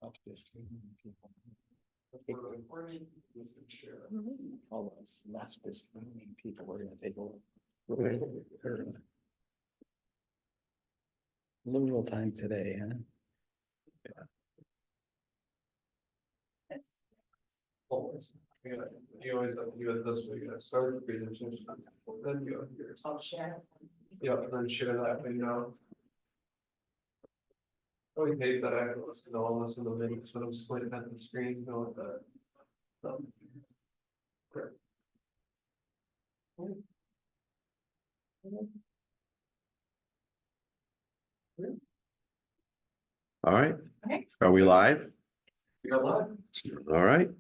All those leftist leaning people were gonna take over. Liberal time today, huh? Always. You always have to do it this way, you gotta start the presentation, then go here. I'll share. Yeah, and then share that window. I always hate that I have to listen to all this in the minutes when I'm splitting at the screen, go with that. Great. All right. Okay. Are we live? You got live? All right.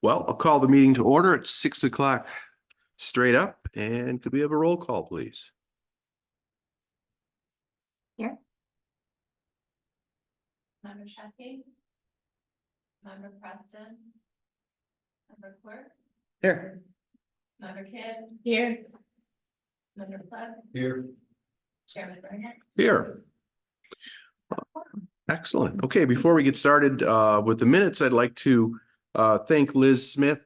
Well, I'll call the meeting to order at 6 o'clock straight up. And could we have a roll call, please? Member Shafi. Member Preston. Member Clerk. Here. Member Kidd. Here. Member Clegg. Here. Chairman Bernard. Here. Excellent. Okay, before we get started with the minutes, I'd like to thank Liz Smith,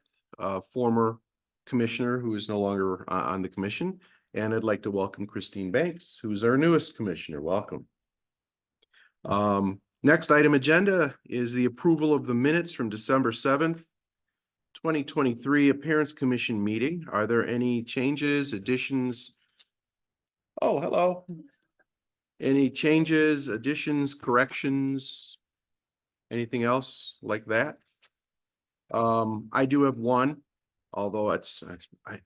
former commissioner who is no longer on the commission. And I'd like to welcome Christine Banks, who is our newest commissioner. Welcome. Next item agenda is the approval of the minutes from December 7th, 2023 Appearance Commission meeting. Are there any changes, additions? Oh, hello. Any changes, additions, corrections? Anything else like that? I do have one, although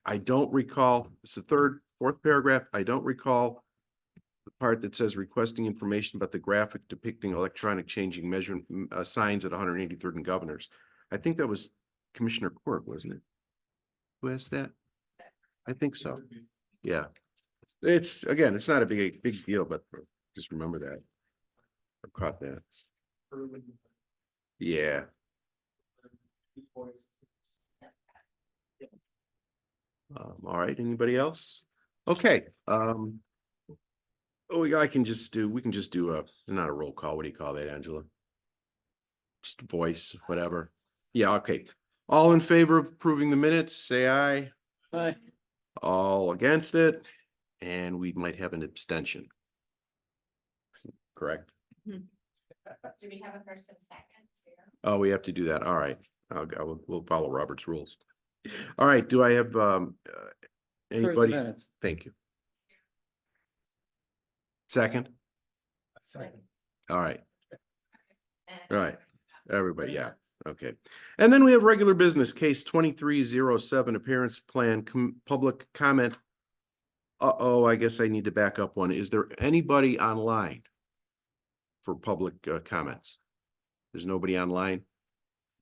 I don't recall, it's the fourth paragraph. I don't recall the part that says requesting information about the graphic depicting electronic changing measurement signs at 183rd and Governors. I think that was Commissioner Quirk, wasn't it? Who asked that? I think so. Yeah. It's not a big deal, but just remember that. I caught that. Yeah. All right, anybody else? Okay. We can just do not a roll call. What do you call that, Angela? Just voice, whatever. Yeah, okay. All in favor of approving the minutes, say aye. Hi. All against it, and we might have an abstention. Correct? Do we have a first and second too? Oh, we have to do that. All right. We'll follow Robert's rules. All right, do I have anybody? Minutes. Thank you. Second? Second. All right, And- all right. Everybody, yeah, okay. And then we have regular business case 2307 appearance plan public comment. I guess I need to back up one. Is there anybody online for public comments? There's nobody online?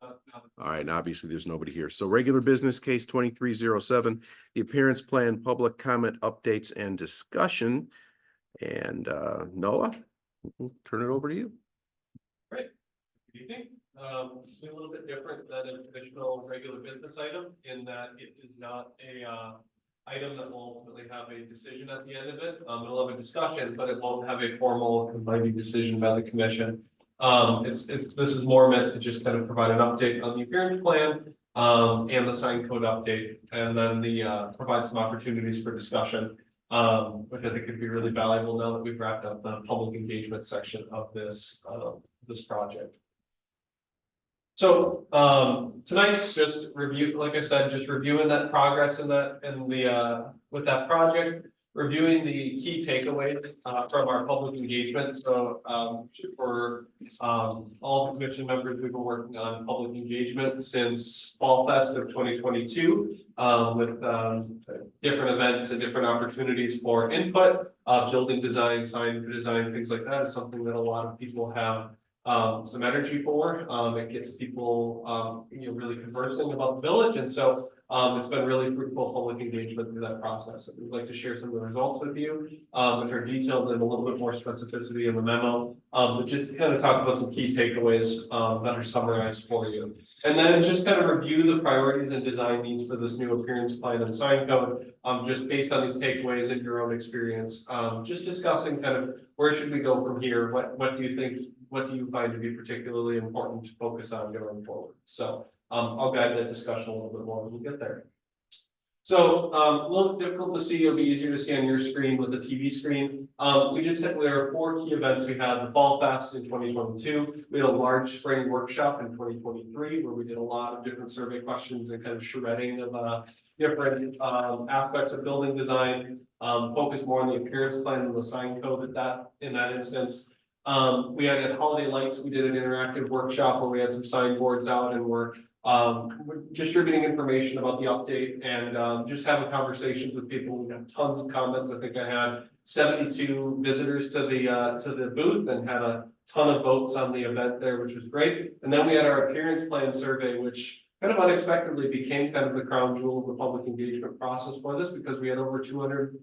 All right, and obviously there's nobody here. So regular business case 2307, the appearance plan, public comment updates and discussion. And Noah, we'll turn it over to you. Great. Good evening. It's a little bit different than a traditional regular business item in that it is not a item that will ultimately have a decision at the end of it. It'll have a discussion, but it won't have a formal binding decision by the commission. This is more meant to just kind of provide an update on the appearance plan and the sign code update, and then provide some opportunities for discussion, which I think could be really valuable now that we've wrapped up the public engagement section of this project. So tonight, just like I said, just reviewing that progress with that project, reviewing the key takeaways from our public engagement. So for all the commission members, we've been working on public engagement since Fall Fest of 2022 with different events and different opportunities for input, building design, sign design, things like that is something that a lot of people have some energy for. It gets people really conversing about the village, and so It's been really fruitful public engagement through that process. We'd like to share some of the results with you, which are detailed in a little bit more specificity in the memo. But just kind of talk about some key takeaways, that are summarized for you. And then just kind of review the priorities and design needs for this new appearance plan and sign code, just based on these takeaways and your own experience. Just discussing kind of where should we go from here? What do you think, what do you find to be particularly important to focus on going forward? So I'll guide that discussion a little bit more when we get there. So a little bit difficult to see, it'll be easier to see on your screen with the TV screen. There are 4 key events. We had the Fall Fest in 2022. We had a large spring workshop in 2023 where we did a lot of different survey questions and kind of shredding of different aspects of building design, focused more on the appearance plan and the sign code in that instance. We had at Holiday Lights, we did an interactive workshop where we had some signboards out and we're distributing information about the update and just having conversations with people. We got tons of comments. I think I had 72 visitors to the booth and had a ton of votes on the event there, which was great. And then we had our appearance plan survey, which kind of unexpectedly became kind of the crown jewel of the public engagement process for this, because we had over 200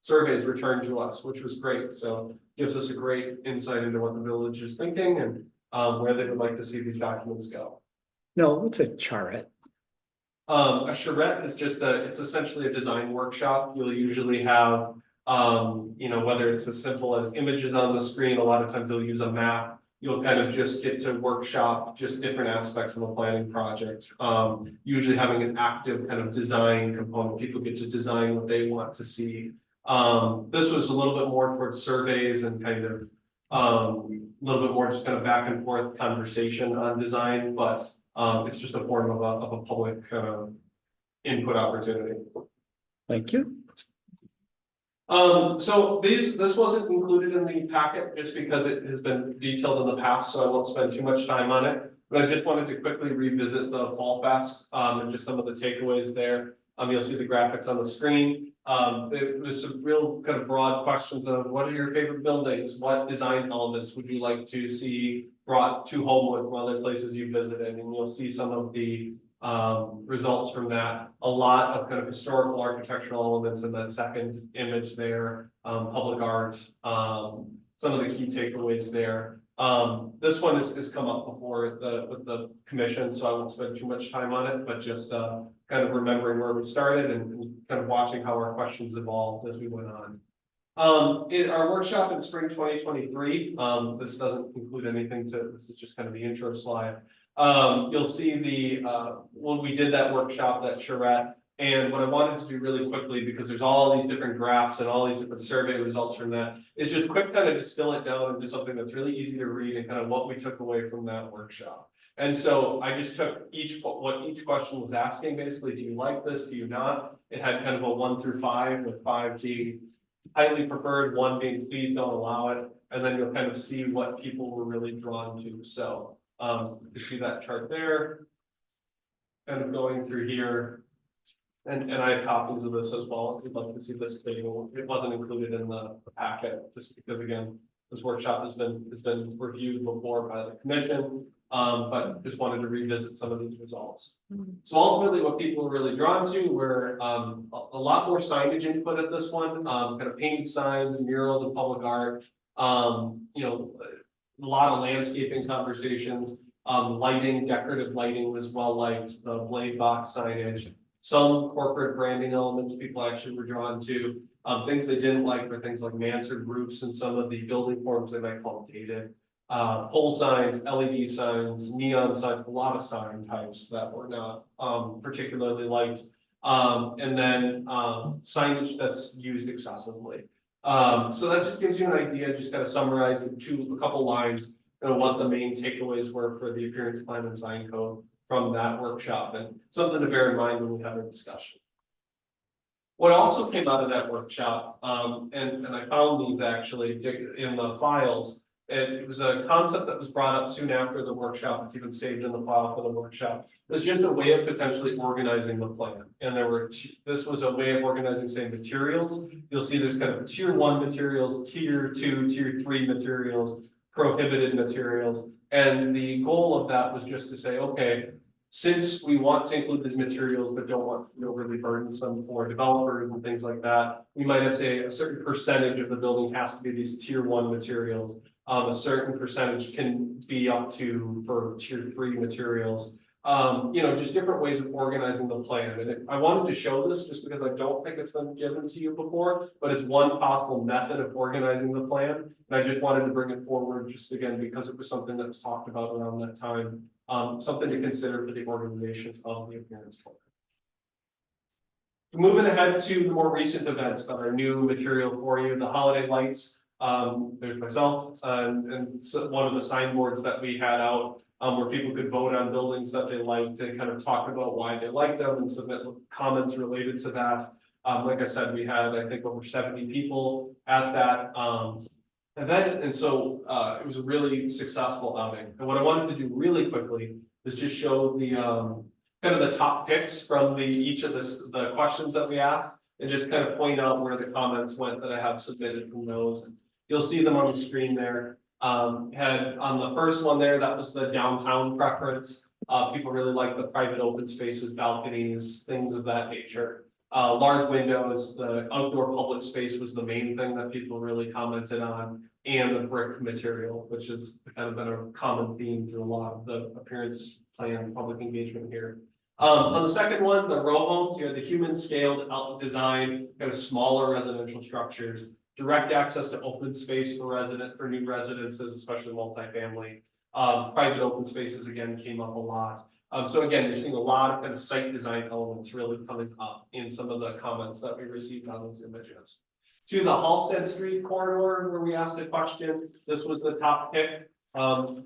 surveys returned to us, which was great. So gives us a great insight into what the village is thinking and where they would like to see these documents go. No, what's a charrette? A charrette is it's essentially a design workshop. You'll usually have, whether it's as simple as images on the screen, a lot of times you'll use a map. You'll kind of just get to workshop just different aspects of a planning project. Usually having an active kind of design component, people get to design what they want to see. This was a little bit more towards surveys and kind of a little bit more just kind of back and forth conversation on design, but it's just a form of a public input opportunity. Thank you. So this wasn't included in the packet just because it has been detailed in the past, so I won't spend too much time on it. But I just wanted to quickly revisit the Fall Fest and just some of the takeaways there. You'll see the graphics on the screen. There was some real kind of broad questions of what are your favorite buildings? What design elements would you like to see brought to Homewood from other places you visited? And you'll see some of the results from that. A lot of kind of historical architectural elements in that second image there, public art, some of the key takeaways there. This one has come up before with the commission, so I won't spend too much time on it, but just kind of remembering where we started and kind of watching how our questions evolved as we went on. In our workshop in spring 2023, this doesn't include anything this is just kind of the intro slide. You'll see when we did that workshop, that charrette, and what I wanted to do really quickly, because there's all these different graphs and all these different survey results from that, is just quick kind of distill it down into something that's really easy to read and kind of what we took away from that workshop. And so I just took what each question was asking, basically, do you like this, do you not? It had kind of a 1 through 5, with 5 being highly preferred, 1 being please don't allow it, and then you'll kind of see what people were really drawn to. So you see that chart there, kind of going through here. And I have copies of this as well, if you'd like to see this table. It wasn't included in the packet, just because, again, this workshop has been reviewed before by the commission, but just wanted to revisit some of these results. So ultimately, what people were really drawn to were a lot more signage input at this one, kind of painted signs, murals, and public art. A lot of landscaping conversations, lighting, decorative lighting was well liked, the blade box signage. Some corporate branding elements people actually were drawn to. Things they didn't like were things like mansard roofs and some of the building forms they might call dated. Pole signs, LED signs, neon signs, a lot of sign types that were not particularly liked. And then signage that's used excessively. So that just gives you an idea, just kind of summarized in a couple lines, what the main takeaways were for the appearance plan and sign code from that workshop, and something to bear in mind when we have a discussion. What also came out of that workshop, and I found these actually in the files, it was a concept that was brought up soon after the workshop. It's even saved in the file for the workshop. It was just a way of potentially organizing the plan. And this was a way of organizing, say, materials. You'll see there's kind of tier 1 materials, tier 2, tier 3 materials, prohibited materials. And the goal of that was just to say, okay, since we want to include these materials, but don't want, really burdensome for developers and things like that, we might have, say, a certain percentage of the building has to be these tier 1 materials. A certain percentage can be up to for tier 3 materials. Just different ways of organizing the plan. And I wanted to show this just because I don't think it's been given to you before, but it's one possible method of organizing the plan. And I just wanted to bring it forward just again, because it was something that was talked about around that time. Something to consider for the organization of the appearance plan. Moving ahead to the more recent events that are new material for you, the holiday lights. There's myself and one of the signboards that we had out where people could vote on buildings that they liked and kind of talk about why they liked them and submit comments related to that. Like I said, we had, I think, over 70 people at that event. And so it was a really successful outing. And what I wanted to do really quickly is just show the kind of the top picks from each of the questions that we asked and just kind of point out where the comments went that I have submitted from those. You'll see them on the screen there. Had on the first one there, that was the downtown preference. People really like the private open spaces, balconies, things of that nature. Large windows, the outdoor public space was the main thing that people really commented on, and the brick material, which has kind of been a common theme through a lot of the appearance plan public engagement here. On the second one, the row homes, you had the human scaled out design, kind of smaller residential structures, direct access to open space for new residences, especially multifamily. Private open spaces again came up a lot. So again, you're seeing a lot of kind of site design elements really coming up in some of the comments that we received on these images. To the Halsted Street corridor where we asked a question, this was the top pick.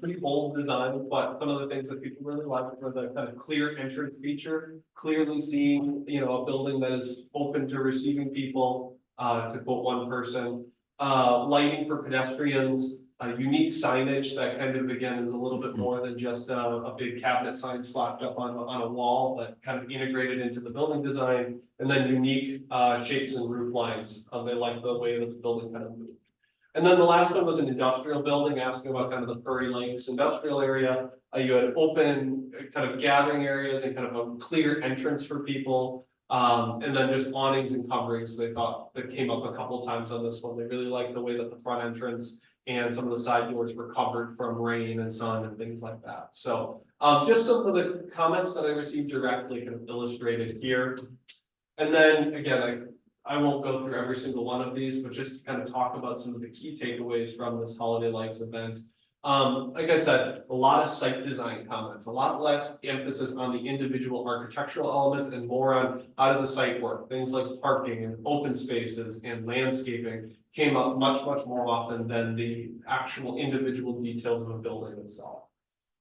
Pretty bold design, but some of the things that people really liked were the kind of clear entrance feature, clearly seeing, a building that is open to receiving people, to quote one person, lighting for pedestrians, unique signage that kind of, again, is a little bit more than just a big cabinet sign slapped up on a wall, but kind of integrated into the building design, and then unique shapes and roof lines. They like the way that the building kind of moved. And then the last one was an industrial building, asking about kind of the Prairie Lakes industrial area. You had open kind of gathering areas and kind of a clear entrance for people. And then just awnings and coverings, they thought that came up a couple times on this one. They really liked the way that the front entrance and some of the side doors were covered from rain and sun and things like that. So just some of the comments that I received directly kind of illustrated here. And then again, I won't go through every single one of these, but just to kind of talk about some of the key takeaways from this Holiday Lights event. Like I said, a lot of site design comments, a lot less emphasis on the individual architectural elements and more on how does a site work. Things like parking and open spaces and landscaping came up much more often than the actual individual details of a building itself.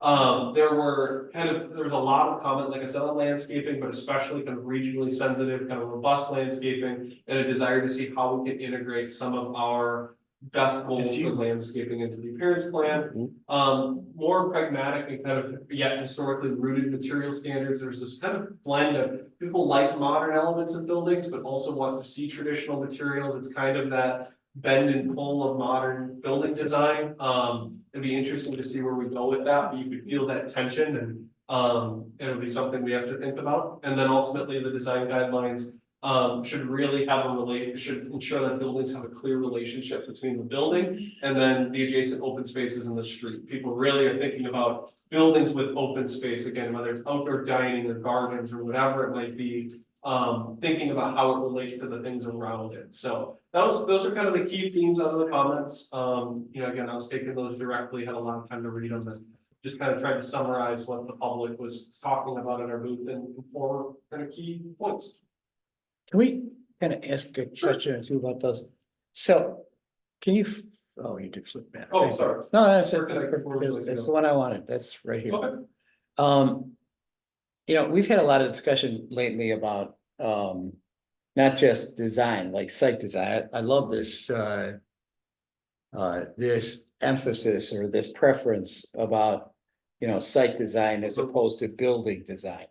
There was a lot of comment, like I said, on landscaping, but especially kind of regionally sensitive, kind of robust landscaping, and a desire to see how we can integrate some of our best goals for landscaping into the appearance plan. More pragmatic and kind of yet historically rooted material standards. There's this kind of blend of people like modern elements of buildings, but also want to see traditional materials. It's kind of that bend and pull of modern building design. It'd be interesting to see where we go with that, but you could feel that tension, and it'll be something we have to think about. And then ultimately the design guidelines should really have should ensure that buildings have a clear relationship between the building and then the adjacent open spaces in the street. People really are thinking about buildings with open space, again, whether it's outdoor dining or gardens or whatever it might be, thinking about how it relates to the things around it. So those are kind of the key themes out of the comments. Again, I was taking those directly, had a lot of time to read them, and just kind of tried to summarize what the public was talking about in our booth and four kind of key points. Can we kind of ask a question or two about those? So can you, oh, you did flip back. Oh, sorry. No, that's it. We're That's the one I wanted. That's right here. Okay. We've had a lot of discussion lately about not just design, like site design. I love this this emphasis or this preference about site design as opposed to building design.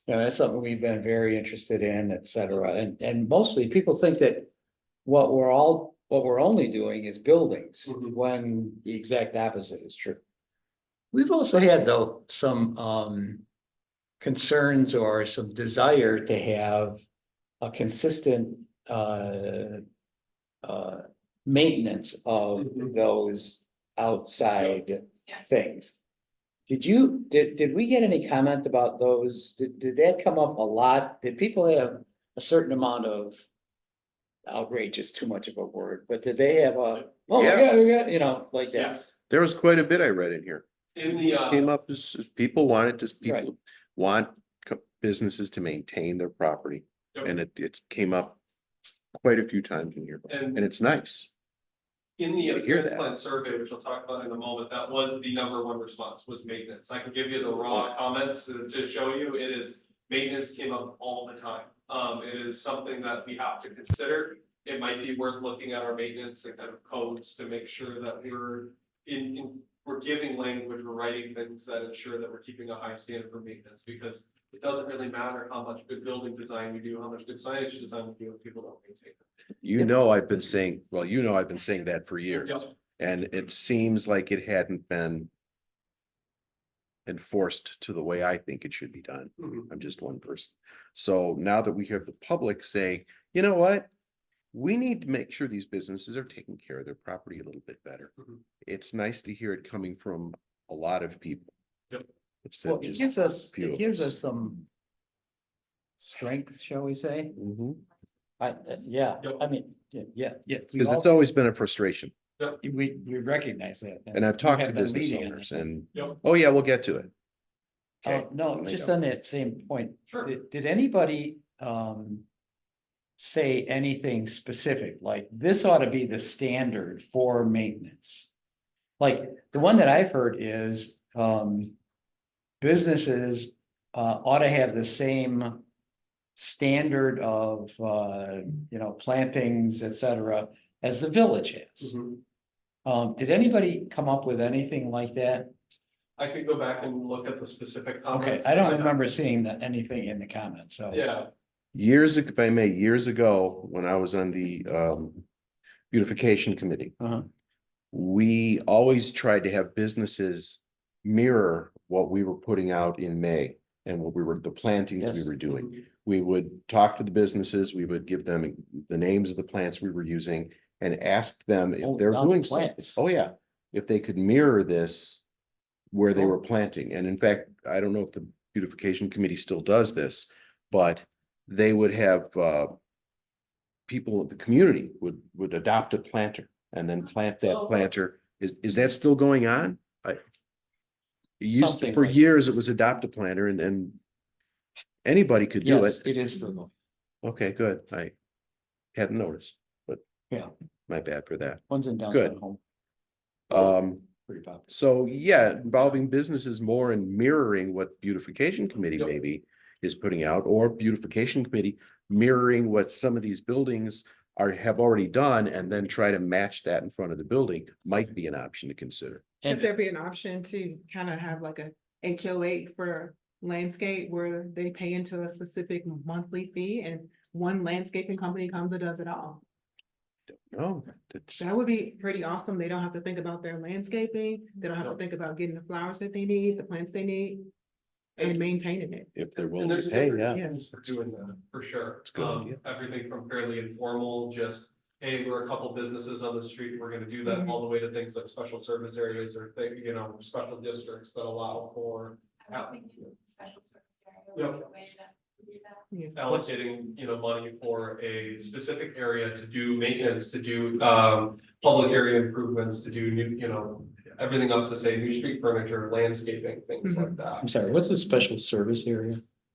That's something we've been very interested in, et cetera. And mostly people think that what we're only doing is buildings, when the exact opposite is true. We've also had though some concerns or some desire to have a consistent maintenance of Mhm. those outside Yes. things. Did we get any comment about those? Did that come up a lot? Did people have a certain amount of outrage is too much of a word, but did they have oh my Yeah. God, we got, like that? Yes, There was quite a bit I read in here. in the, Came up as people wanted to, Right. people want businesses to maintain their property. Yep. And it came up quite a few times in here, and it's nice. in the I hear appearance that. plan survey, which we'll talk about in a moment, that was the number one response was maintenance. I can give you the raw comments to show you. It is, maintenance came up all the time. It is something that we have to consider. It might be worth looking at our maintenance and kind of codes to make sure that we're we're giving language, we're writing things that ensure that we're keeping a high standard for maintenance, because it doesn't really matter how much good building design we do, how much good signage design we do, if people don't maintain it. I've been saying, I've been saying that for years. Yep. And it seems like it hadn't been enforced to the way I think it should be done. Mhm. I'm just one person. So now that we have the public saying, you know what? We need to make sure these businesses are taking care of their property a little bit better. Mhm. It's nice to hear it coming from a lot of people. Yep. Instead Well, of it just gives us, few it of gives us. us some strength, shall we say? Mhm. Yeah, Yep. I mean, yeah. Cause it's always been a frustration, We recognize that. and I've you talked to have been business leading on owners that. and, Yep. oh yeah, we'll get to it. Okay. No, I just know. on that same point, Sure. did anybody say anything specific, like this ought to be the standard for maintenance? Like, the one that I've heard is businesses ought to have the same standard of plantings, et cetera, as the village has. Mhm. Did anybody come up with anything like that? I could go back and look at the specific Okay, comments. I don't remember seeing anything in the comments, so. Yeah, If I may, years ago, when I was on the beautification committee. Uh-huh. We always tried to have businesses mirror what we were putting out in May and the plantings we Yes. were doing. We would talk to the businesses, we would give them the names of the plants we were using and ask them Oh, if they're down to doing something. plants. Oh, yeah, if they could mirror this where they Cool. were planting. And in fact, I don't know if the beautification committee still does this, but they would have people of the community would adopt a planter and then plant that Oh. planter. Is that still going on? It used to, Something for like years, this. it was adopt a planter and anybody could do Yes, it. it is still. Okay, good. I hadn't noticed, but Yeah, my bad for that. one's in downtown Good. home, pretty popular. So yeah, involving businesses more and mirroring what beautification committee Yep. maybe is putting out, or beautification committee mirroring what some of these buildings have already done and then try to match that in front of the building might be an option to consider. Could And there be an option to kind of have like a HOA for landscape where they pay into a specific monthly fee and one landscaping company comes and does it all? No, that's, That would be pretty awesome. They don't have to think about their landscaping. They don't have to Yep. think about getting the flowers that they need, the plants they need, and maintaining it. if they're and willing there's to pay, different yeah. avenues for doing that, for sure. It's a good idea. Everything from fairly informal, just, hey, we're a couple businesses on the street, we're gonna do that, Mhm. all the way to things like special service areas or special districts that allow for I was thinking special service area would be a way to do that. allocating, money for a specific area to do maintenance, to do, public area improvements, to do new, everything up to say new street furniture, landscaping, things like that. I'm sorry, what's a special service area?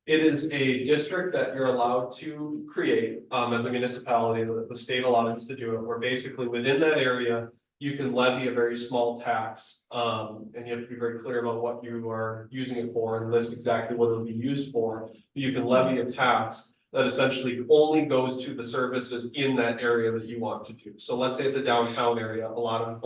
It is a district that you're allowed to create, as a municipality, the state allowed us to do it, where basically within that area. You can levy a very small tax, and you have to be very clear about what you are using it for and list exactly what it'll be used for. You can levy a tax that essentially only goes to the services in that area that you want to do. So let's say it's a downtown area, a lot of,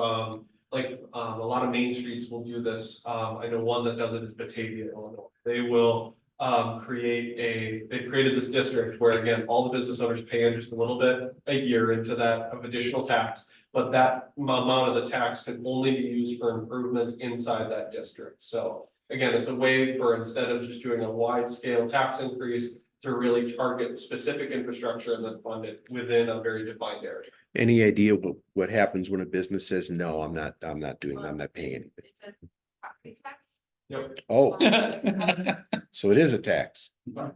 a lot of main streets will do this. I know one that does it is Batavia, Illinois. They will they've created this district where again, all the business owners pay in just a little bit a year into that of additional tax. But that amount of the tax can only be used for improvements inside that district. So again, it's a way for, instead of just doing a wide scale tax increase, to really target specific infrastructure and then fund it within a very defined area. Any idea what happens when a business says, no, I'm not paying anything? It's a property tax. Yep. Oh, It's so it is a tax. very,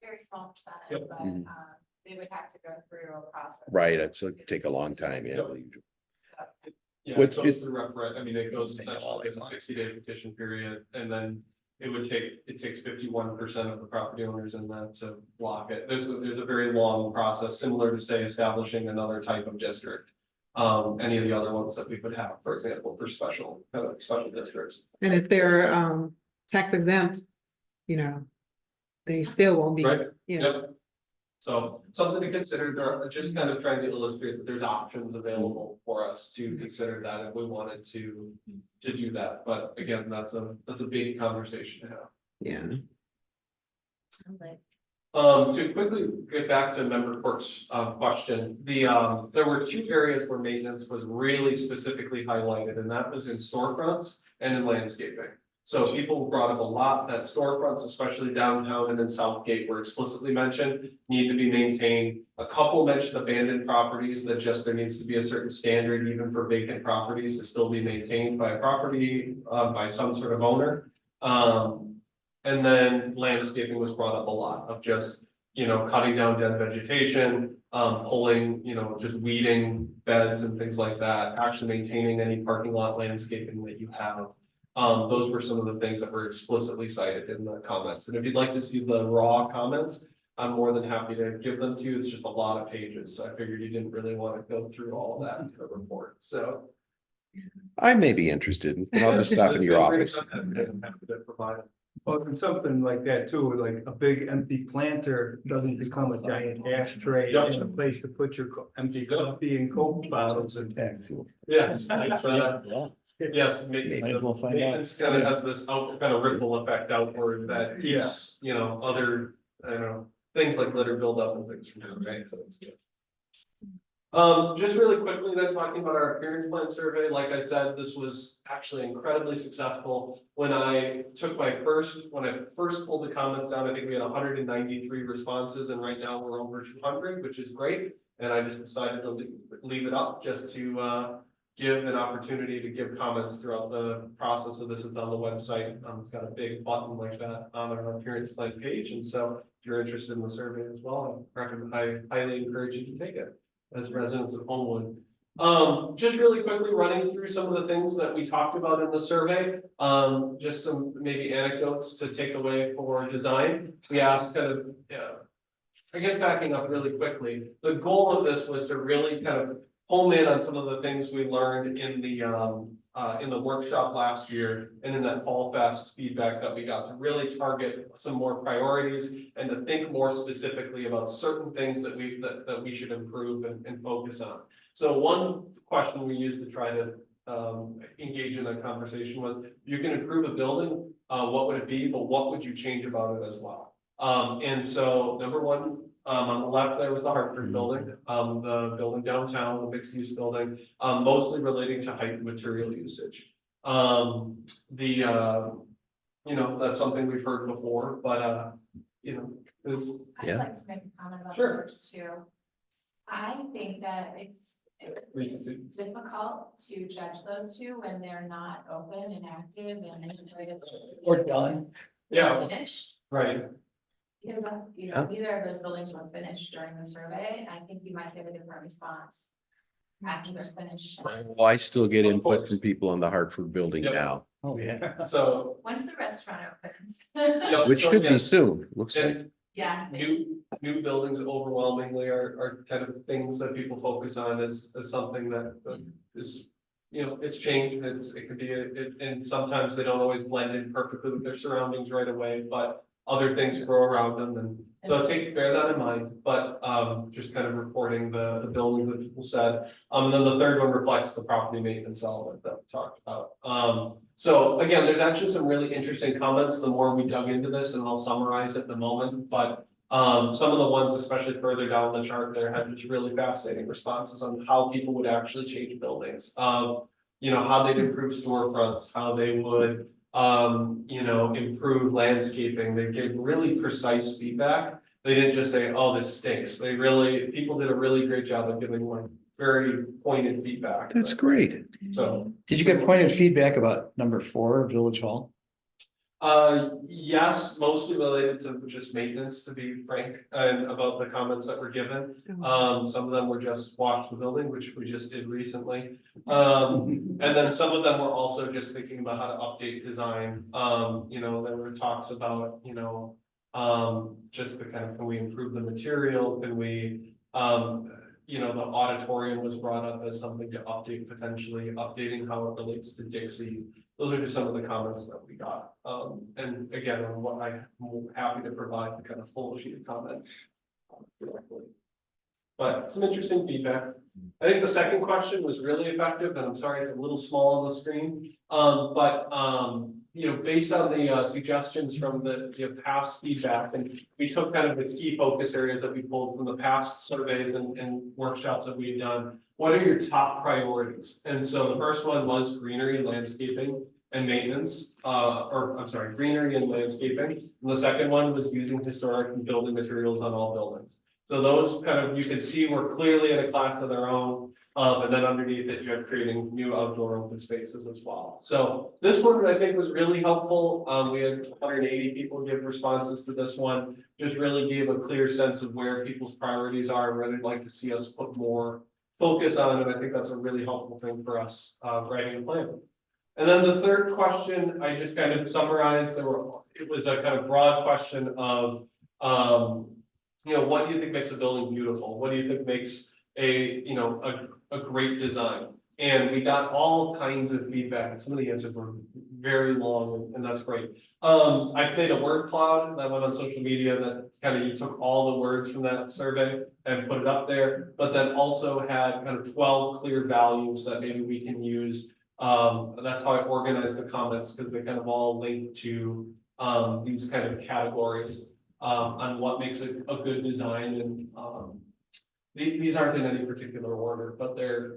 very small percentage, Yep. but, Mhm. they would have to go through a process. Right, it's take a long time, yeah. Yep. So, Yeah, What it goes is- through I mean, it goes Say no essentially, all there's a they want. 60-day petition period, and then it takes 51% of the property owners in that to block it. There's a very long process, similar to, say, establishing another type of district. Any of the other ones that we could have, for example, for special districts. And if they're tax exempt, you know, they still won't be, Right. you know. Yep. So something to consider, just kind of trying to illustrate that there's options available for us to consider that if we wanted to do that. But again, that's a big conversation to have. Yeah. To quickly get back to member Quirk's question, there were two areas where maintenance was really specifically highlighted, and that was in storefronts and in landscaping. So people brought up a lot that storefronts, especially downtown and in Southgate, were explicitly mentioned, need to be maintained. A couple mentioned abandoned properties, that just there needs to be a certain standard even for vacant properties to still be maintained by a property, by some sort of owner. And then landscaping was brought up a lot of just, cutting down dead vegetation, pulling, just weeding beds and things like that, actually maintaining any parking lot landscaping that you have. Those were some of the things that were explicitly cited in the comments. And if you'd like to see the raw comments, I'm more than happy to give them to you. It's just a lot of pages. So I figured you didn't really want to go through all of that in the report. So. I may be interested, but I'll just stop in your office. I'm happy to provide it. Well, and something like that too, like a big empty planter doesn't become a giant ashtray and a place to put your empty coffee and Coke bottles and tax. Yes, it's, Yeah, yes, Might as well find out. maintenance kind of has this kind of ripple effect outward that keeps, other, I don't know, things like litter buildup and things from happening, right? So it's good. Just really quickly then talking about our appearance plan survey, like I said, this was actually incredibly successful. When I first pulled the comments down, I think we had 193 responses, and right now we're over 200, which is great. And I just decided to leave it up just to give an opportunity to give comments throughout the process of this. It's on the website. It's got a big button like that on our appearance plan page. And so if you're interested in the survey as well, I highly encourage you to take it as residents of Homewood. Just really quickly running through some of the things that we talked about in the survey. Just some maybe anecdotes to take away for design. We asked kind of, I guess backing up really quickly, the goal of this was to really kind of home in on some of the things we learned in the workshop last year and in that Fall Fest feedback that we got, to really target some more priorities and to think more specifically about certain things that we should improve and focus on. So one question we used to try to engage in that conversation was, you can improve a building, what would it be, but what would you change about it as well? And so number one, on the left there was the Hartford building, the building downtown, the mixed use building, mostly relating to height and material usage. That's something we've heard before, but it's. I'd like to make a comment about the Sure. first two. I think that it's difficult to judge those two when they're not open and active and. Or done. Yeah, Finished. right. Neither of those buildings were finished during the survey. I think you might get a different response after they're finished. Well, I still get Of input course. from people in the Hartford building Yep. now, Oh, yeah. So. Once the restaurant opens. Yep, which so should be again, soon, looks like. And Yeah. new buildings overwhelmingly are kind of things that people focus on as something that is, it's changed, it could be, and sometimes they don't always blend in perfectly with their surroundings right away, but other things grow around them, and so bear that in mind, but just kind of reporting the buildings that people said. And then the third one reflects the property maintenance element that we talked about. So again, there's actually some really interesting comments the more we dug into this, and I'll summarize it in a moment, but some of the ones, especially further down the chart there, had just really fascinating responses on how people would actually change buildings. how they'd improve storefronts, how they would, improve landscaping. They gave really precise feedback. They didn't just say, oh, this stinks. People did a really great job of giving like very pointed feedback. That's great. So, Did you get pointed feedback about number 4, Village Hall? yes, mostly related to just maintenance, to be frank, and about the comments that were given. Some of them were just wash the building, which we just did recently. And then some of them were also just thinking about how to update design. There were talks about, just the kind of, can we improve the material? Can we, the auditorium was brought up as something to update, potentially updating how it relates to Dixie. Those are just some of the comments that we got. And again, on what I'm happy to provide the kind of full sheet of comments. Directly. But some interesting feedback. I think the second question was really effective, and I'm sorry it's a little small on the screen. Based on the suggestions from the past feedback, and we took kind of the key focus areas that we pulled from the past surveys and workshops that we've done. What are your top priorities? And so the first one was greenery, landscaping, and maintenance, greenery and landscaping. And the second one was using historic and building materials on all buildings. So those kind of, you can see were clearly in a class of their own. And then underneath it, you have creating new outdoor open spaces as well. So this one I think was really helpful. We had 180 people give responses to this one. Just really gave a clear sense of where people's priorities are and where they'd like to see us put more focus on. And I think that's a really helpful thing for us writing a plan. And then the third question, I just kind of summarized. It was a kind of broad question of, what do you think makes a building beautiful? What do you think makes a great design? And we got all kinds of feedback, and some of the answers were very long, and that's great. I made a word cloud that went on social media that kind of, you took all the words from that survey and put it up there, but then also had kind of 12 clear values that maybe we can use. That's how I organized the comments, because they kind of all link to these kind of categories on what makes a good design. And these aren't in any particular order, but they're,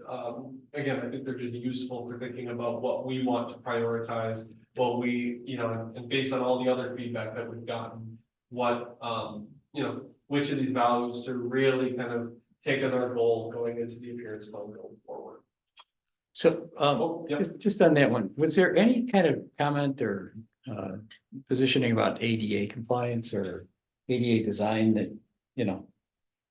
again, I think they're just useful for thinking about what we want to prioritize, what we, and based on all the other feedback that we've gotten, what, which of these values to really kind of take as our goal going into the appearance plan going forward. So, Yep. just on that one, was there any kind of comment or positioning about ADA compliance or ADA design that,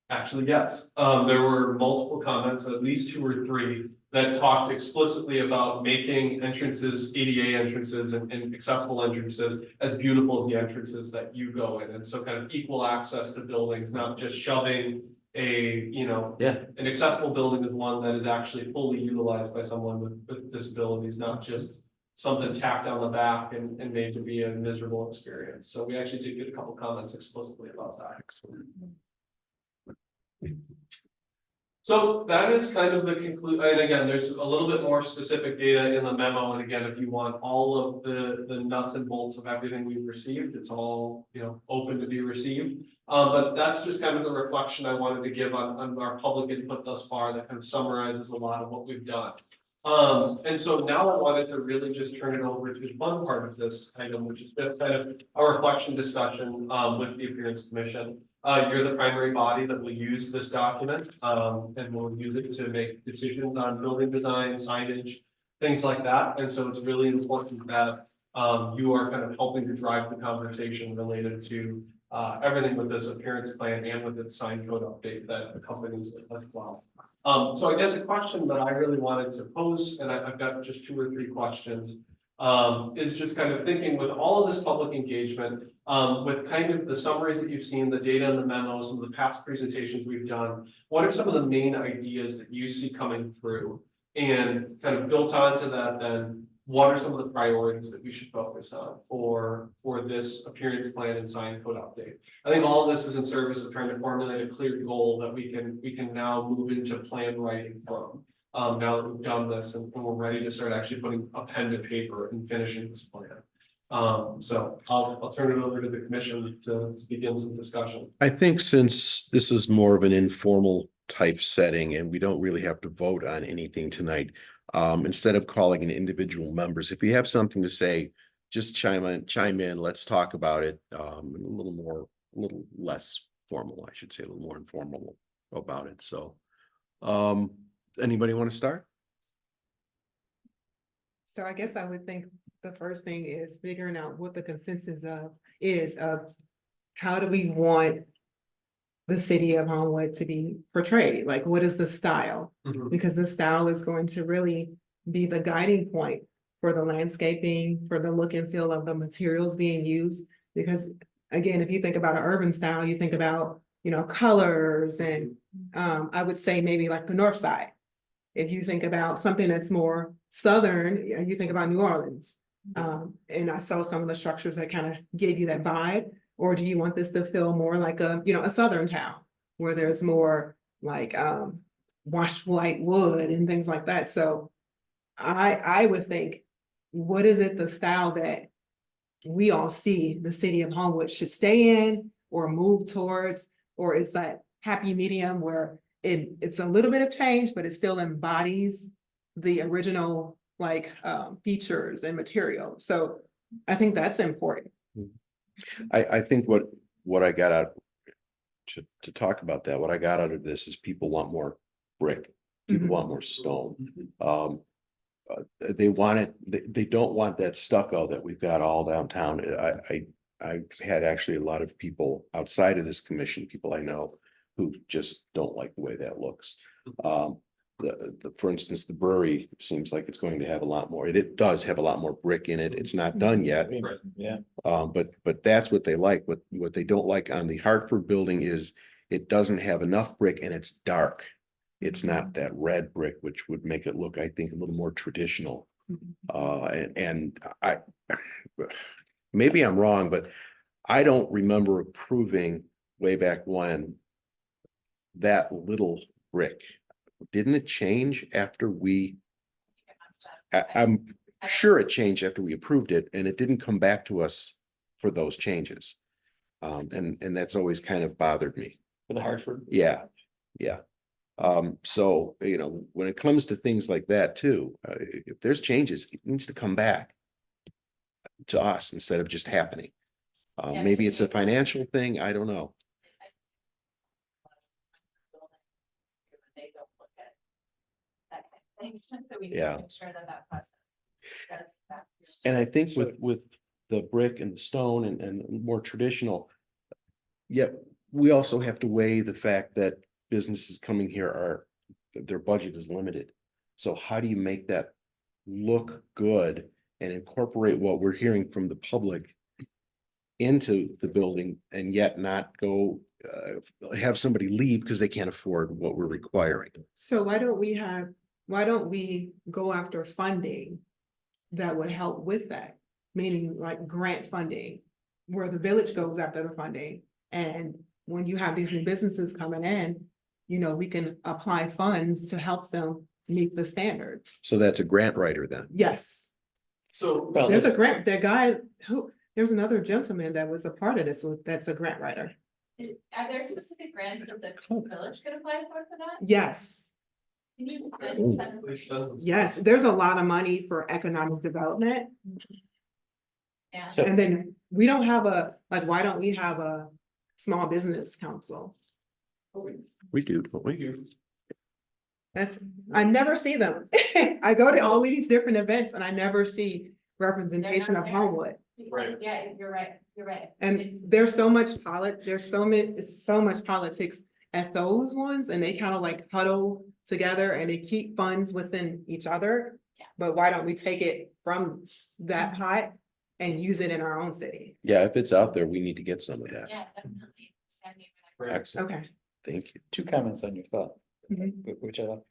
Actually, yes. There were multiple comments, at least 2 or 3, that talked explicitly about making entrances, ADA entrances and accessible entrances as beautiful as the entrances that you go in. And so kind of equal access to buildings, not just shoving an accessible building is one that is actually fully utilized by someone with disabilities, not just something tacked on the back and made to be a miserable experience. So we actually did get a couple comments explicitly about that. So that is kind of the conclusion. And again, there's a little bit more specific data in the memo. And again, if you want all of the nuts and bolts of everything we've received, it's all, open to be received. But that's just kind of the reflection I wanted to give on our public input thus far that kind of summarizes a lot of what we've done. And so now I wanted to really just turn it over to one part of this item, which is just kind of a reflection discussion with the Appearance Commission. You're the primary body that will use this document, and we'll use it to make decisions on building design, signage, things like that. And so it's really important that you are kind of helping to drive the conversation related to everything with this appearance plan and with its sign code update that accompanies it as well. So I guess a question that I really wanted to pose, and I've got just 2 or 3 questions, is just kind of thinking with all of this public engagement, with kind of the summaries that you've seen, the data and the memos, some of the past presentations we've done, what are some of the main ideas that you see coming through? And kind of built onto that, then what are some of the priorities that we should focus on for this appearance plan and sign code update? I think all of this is in service of trying to formulate a clear goal that we can now move into plan writing from. Now that we've done this and we're ready to start actually putting a pen to paper and finishing this plan. So I'll turn it over to the commission to begin some discussion. I think since this is more of an informal type setting and we don't really have to vote on anything tonight, Instead of calling in individual members, if you have something to say, just chime in, let's talk about it, a little less formal, I should say, a little more informal about it, so. Anybody want to start? So I guess I would think the first thing is figuring out what the consensus of how do we want the city of Homewood to be portrayed? Like, what is the style? Because the style is going to really be the guiding point for the landscaping, for the look and feel of the materials being used. Because again, if you think about an urban style, you think about, colors and I would say maybe like the north side. If you think about something that's more southern, you think about New Orleans. And I saw some of the structures that kind of gave you that vibe. Or do you want this to feel more like a southern town where there's more like washed white wood and things like that? So I would think, what is it, the style that we all see the city of Homewood should stay in or move towards, or is that happy medium where it's a little bit of change, but it still embodies the original features and material. So I think that's important. I think what I got out to talk about that, what I got out of this is people want more brick, people want more stone. They want it, they don't want that stucco that we've got all downtown. I've had actually a lot of people outside of this commission, people I know, who just don't like the way that looks. For instance, the brewery seems like it's going to have a lot more, it does have a lot more brick in it, it's not done yet. Yeah. But that's what they like. What they don't like on the Hartford building is it doesn't have enough brick and it's dark. It's not that red brick, which would make it look, I think, a little more traditional. And I, maybe I'm wrong, but I don't remember approving way back when that little brick. Didn't it change after I'm sure it changed after we approved it, and it didn't come back to us for those changes. And that's always kind of bothered me. For the Hartford. Yeah. So, when it comes to things like that too, if there's changes, it needs to come back to us instead of just happening. Maybe it's a financial thing, I don't know. They don't look at that kind of thing, so we need Yeah. to make sure that process does. And I think with the brick and the stone and more traditional. Yet we also have to weigh the fact that businesses coming here their budget is limited. So how do you make that look good and incorporate what we're hearing from the public into the building and yet not go have somebody leave because they can't afford what we're requiring? So why don't we go after funding that would help with that? Meaning like grant funding, where the village goes after the funding. And when you have these new businesses coming in, we can apply funds to help them meet the standards. So that's a grant writer then. Yes, So. Well, there's a that's- grant, there's another gentleman that was a part of this, that's a grant writer. Are there specific grants that the village could apply for that? Yes, Can you Ooh. yes, there's a lot of money for economic development. Yeah. So- And then we don't have why don't we have a small business council? We do, don't we? I never see them. I go to all these different events and I never see representation of Homewood. Right. Yeah, you're right. And there's so much so much politics at those ones, and they kind of huddle together and they keep funds within each other. Yeah. But why don't we take it from that pot and use it in our own city? Yeah, if it's out there, we need to get some of that. Yeah, definitely. Send me Right. Excellent, Okay. thank you. Two comments on your thought, Mhm. which I love.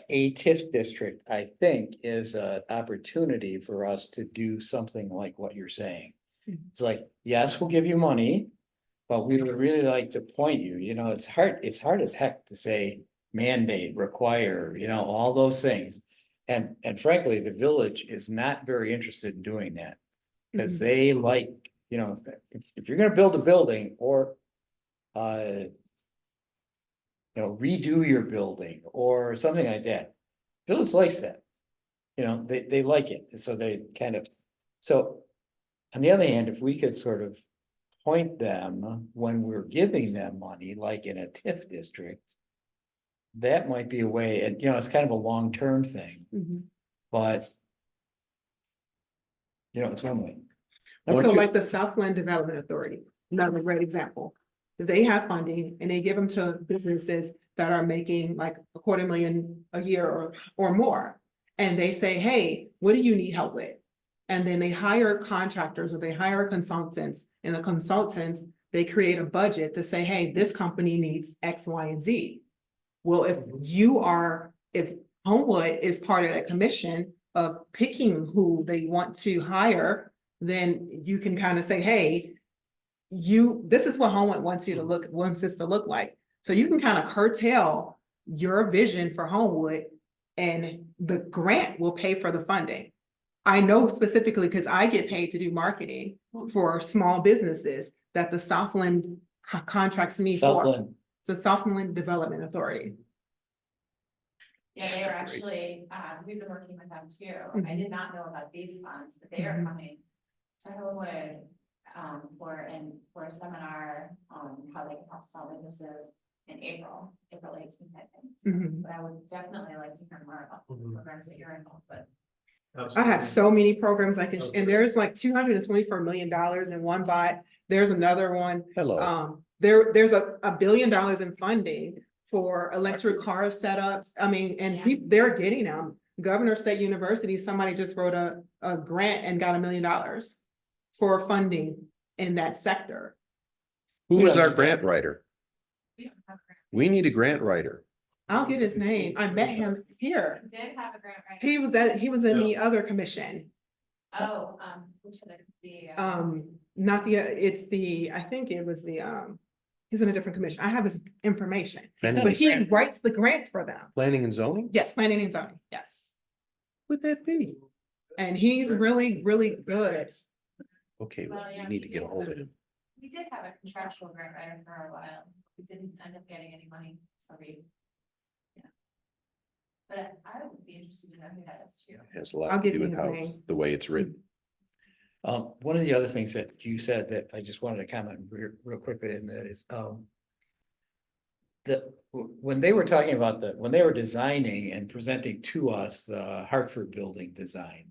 A TIF district, I think, is an opportunity for us to do something like what you're saying. Mhm. It's like, yes, we'll give you money, but we would really like to point you, it's hard as heck to say mandate, require, all those things. And frankly, the village is not very interested in doing that. Because they like, if you're gonna build a building or redo your building or something like that. Village likes that. They like it, so they kind of, so. On the other hand, if we could sort of point them when we're giving them money, like in a TIF district. That might be a way, and it's kind of a long-term thing, Mhm. but. It's one way. So like the Southland Development Authority, another great example. They have funding and they give them to businesses that are making like $250,000 a year or more. And they say, hey, what do you need help with? And then they hire contractors or they hire consultants, and the consultants, they create a budget to say, hey, this company needs X, Y, and Z. Well, if Homewood is part of that commission of picking who they want to hire, then you can kind of say, hey, this is what Homewood wants this to look like. So you can kind of curtail your vision for Homewood, and the grant will pay for the funding. I know specifically because I get paid to do marketing for small businesses that the Southland contracts me for. Southland, The Southland Development Authority. Yeah, they are actually, we've been working with them too. I did not know about these funds, but they are coming to Homewood for a seminar on how they can help small businesses in April 18th, I think. So, Mhm. but I would definitely like to hear more about the programs that you're involved with. I have so many programs I can, and there's like $224 million in one bot. There's another one. Hello. There's a $1 billion in funding for electric car setups. I mean, and Yeah. they're getting them. Governor State University, somebody just wrote a grant and got $1 million for funding in that sector. Who We is don't our need grant that. writer? We don't have a grant. We need a grant writer. I'll get his name. I met him here. We did have a grant writer. He was in the other commission. Oh, which of the, Not I think it was he's in a different commission. I have his information, Planning but and- he writes the grants for them. Planning and zoning? Yes, planning and zoning, yes. Would that be? And he's really, really good. Okay, well, Well, yeah, we need to we get a did hold of have- him. we did have a contractual grant writer for a while. We didn't end up getting any money, so but I would be interested to know who that is too. It has a I'll lot to give do you with his how, name. the way it's written. one of the other things that you said that I just wanted to comment real quickly, and that is, when they were talking about when they were designing and presenting to us the Hartford building design,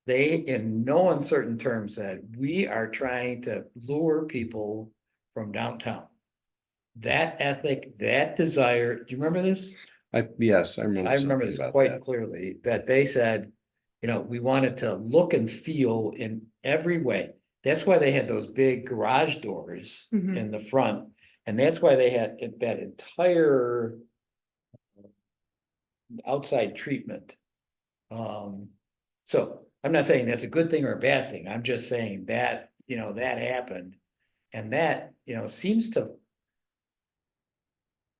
they, in no uncertain terms, said, we are trying to lure people from downtown. That ethic, that desire, do you remember this? Yes, I remember. I remember something this about quite that. clearly, that they said, we wanted to look and feel in every way. That's why they had those big garage doors Mhm. in the front, and that's why they had that entire outside treatment. So I'm not saying that's a good thing or a bad thing. I'm just saying that, that happened. And that, seems to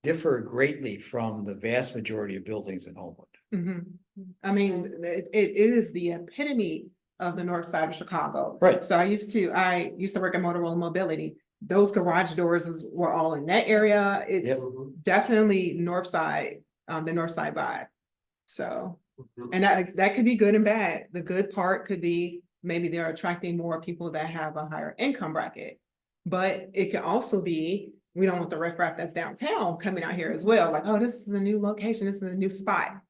differ greatly from the vast majority of buildings in Homewood. Mhm. I mean, it is the epitome of the north side of Chicago. Right. So I used to work at Motorola Mobility. Those garage doors were all in that area. It's definitely north side, the north side vibe. So, and that could be good and bad. The good part could be maybe they're attracting more people that have a higher income bracket. But it could also be, we don't want the riffraff that's downtown coming out here as well. Like, oh, this is a new location. This is a new spot.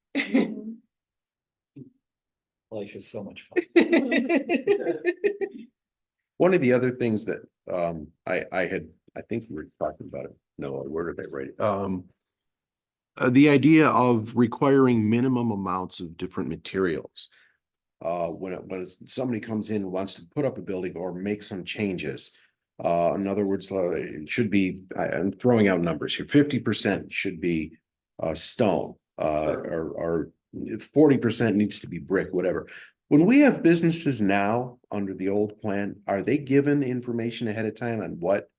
Life is so much fun. One of the other things that I think we were talking about it. No, where did I write it? The idea of requiring minimum amounts of different materials. When somebody comes in and wants to put up a building or make some changes. In other words, it should be, I'm throwing out numbers here, 50% should be stone, or 40% needs to be brick, whatever. When we have businesses now under the old plan, are they given information ahead of time on what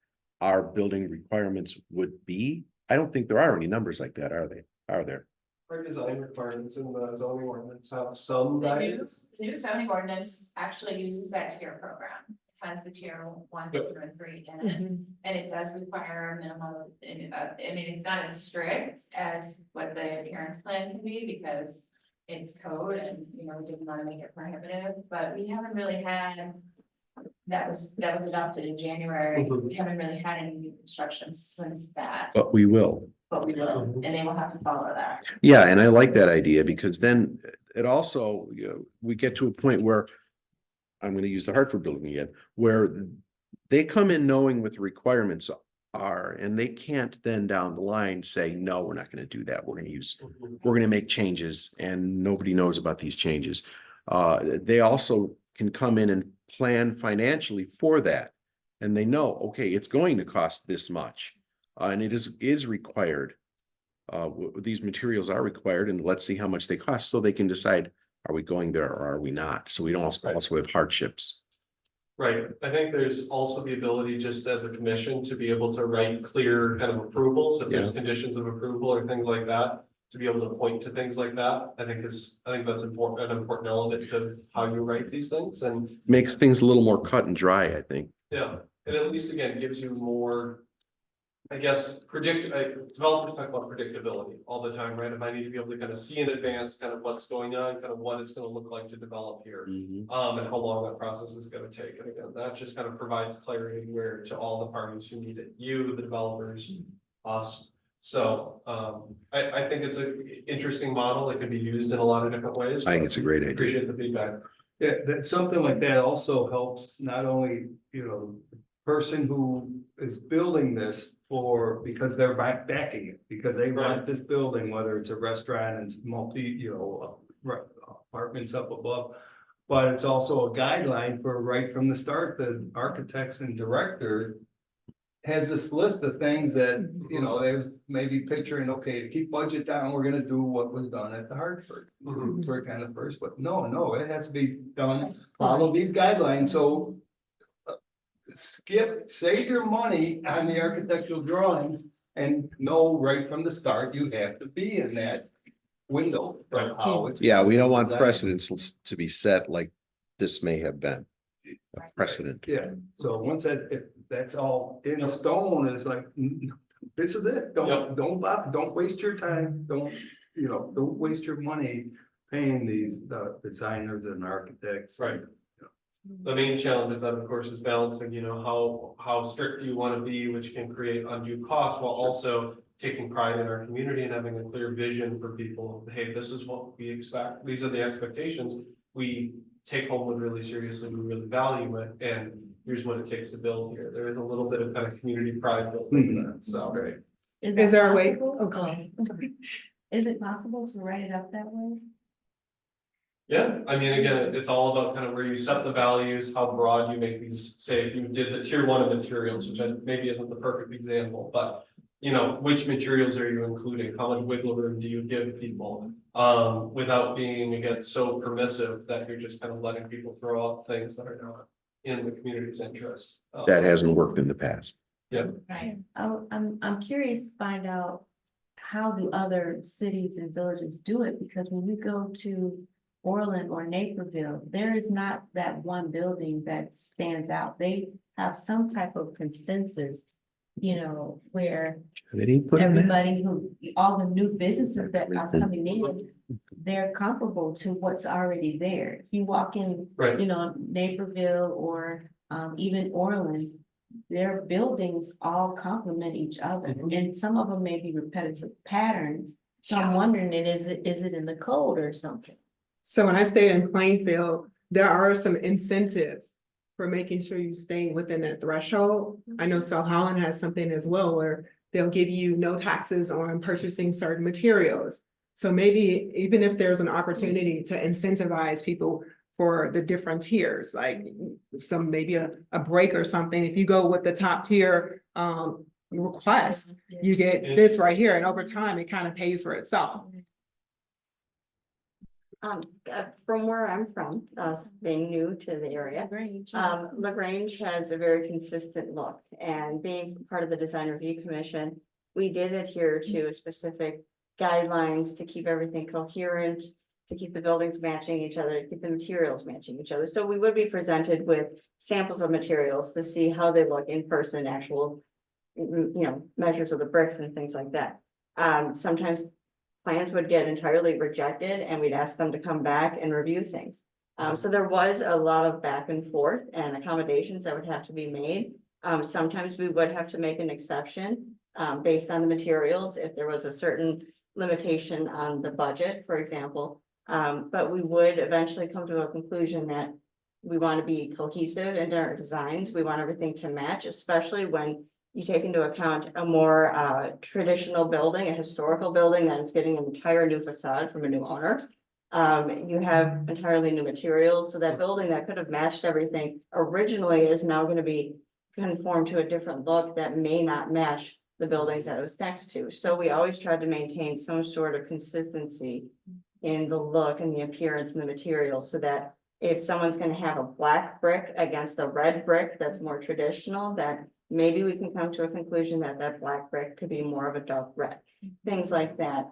our building requirements would be? I don't think there are any numbers like that, are they? Are there? Our design requirements in the zoning ordinance have some The guidance. new zoning ordinance actually uses that tier program. It has the tier 1, Yep. 2, and 3 in it. And it does require a minimum, I mean, it's not as strict as what the appearance plan can be, because it's code and, you know, we didn't want to make it prohibitive, but we haven't really had. That was adopted in January, Mhm. we haven't really had any new construction since that, But we will. but we will, and they will have to follow that. Yeah, and I like that idea because then it also, you know, we get to a point where I'm gonna use the Hartford building again, where they come in knowing what the requirements are, and they can't then down the line say, no, we're not gonna do that. We're gonna make changes and nobody knows about these changes. They also can come in and plan financially for that. And they know, okay, it's going to cost this much, and it is required. These materials are required, and let's see how much they cost, so they can decide, are we going there or are we not? So we don't also have hardships. Right, I think there's also the ability, just as a commission, to be able to write clear kind of approvals, if there's Yeah. conditions of approval or things like that. To be able to point to things like that, I think that's important, an important element to how you write these things, and Makes things a little more cut and dry, I think. yeah, and at least again, gives you more. I guess developers talk about predictability all the time, right? If I need to be able to kind of see in advance kind of what's going on, kind of what it's gonna look like to develop here. And how long that process is gonna take. And again, that just kind of provides clarity where to all the parties who need it, you, the developers, us. So, I think it's an interesting model. It could be used in a lot of different ways. I think it's a great idea. Appreciate the feedback. Yeah, that something like that also helps not only, you know, the person who is building this because they're backing it, because they Right. want this building, whether it's a restaurant and apartments up above. But it's also a guideline for right from the start, the architects and director has this list of things that, you know, there's maybe picturing, okay, to keep budget down, we're gonna do what was done at the Hartford. Mhm. For kind of first, but no, it has to be done, follow these guidelines, so. Save your money on the architectural drawing and know right from the start, you have to be in that window. Of how it's. Yeah, we don't want designed. precedents to be set like this may have been a precedent. Yeah, so once if that's all in stone, it's like, this is it, Yep. don't waste your time, don't waste your money paying the designers and architects. Right. The main challenge with that, of course, is balancing, you know, how strict do you want to be, which can create undue cost, while also taking pride in our community and having a clear vision for people. Hey, this is what we expect. These are the expectations we take Homewood really seriously. We really value it, and here's what it takes to build here. There is a little bit of kind of community pride built into that. So, right. Is there a way? possible? Oh, go ahead. Is it possible to write it up that way? Yeah, I mean, again, it's all about kind of where you set the values, how broad you make these, say, if you did the tier 1 of materials, which maybe isn't the perfect example, but. You know, which materials are you including? How much wiggle room do you give people? Without being, again, so permissive that you're just kind of letting people throw out things that are not in the community's interest. That hasn't worked in the past. Right. I'm curious to find out, how do other cities and villages do it? Because when we go to Orland or Naperville, there is not that one building that stands out. They have some type of consensus, you know, where They didn't put in that. everybody all the new businesses that are coming in, they're comparable to what's already there. If you walk in, Right. you know, Naperville or even Orland, their buildings all complement each other, and some of them may be repetitive patterns. So I'm wondering, is it in the code or something? So when I stayed in Plainfield, there are some incentives for making sure you stay within that threshold. I know South Holland has something as well where they'll give you no taxes on purchasing certain materials. So maybe even if there's an opportunity to incentivize people for the different tiers, like maybe a break or something, if you go with the top tier request, you get this right here, and over time, it kind of pays for itself. From where I'm from, being new to the area, LaGrange has a very consistent look, and being part of the Design Review Commission, we did adhere to specific guidelines to keep everything coherent to keep the buildings matching each other, to keep the materials matching each other. So we would be presented with samples of materials to see how they look in person, actual, measures of the bricks and things like that. Sometimes plans would get entirely rejected and we'd ask them to come back and review things. So there was a lot of back and forth and accommodations that would have to be made. Sometimes we would have to make an exception, based on the materials, if there was a certain limitation on the budget, for example. But we would eventually come to a conclusion that we want to be cohesive in our designs. We want everything to match, especially when you take into account a more traditional building, a historical building that's getting an entire new facade from a new owner. You have entirely new materials, so that building that could have matched everything originally is now going to be conformed to a different look that may not match the buildings that it was next to. So we always tried to maintain some sort of consistency in the look and the appearance and the materials, so that if someone's gonna have a black brick against a red brick that's more traditional, that maybe we can come to a conclusion that that black brick could be more of a dark red, things like that.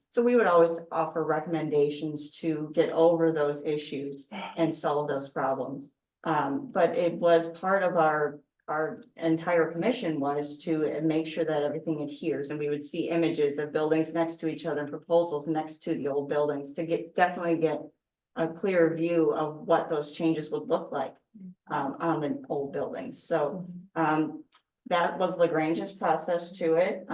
So we would always offer recommendations to get over those issues and solve those problems. But it was part of our entire commission was to make sure that everything adheres, and we would see images of buildings next to each other, proposals next to the old buildings to definitely get a clear view of what those changes would look like on the old buildings. So that was LaGrange's process to it.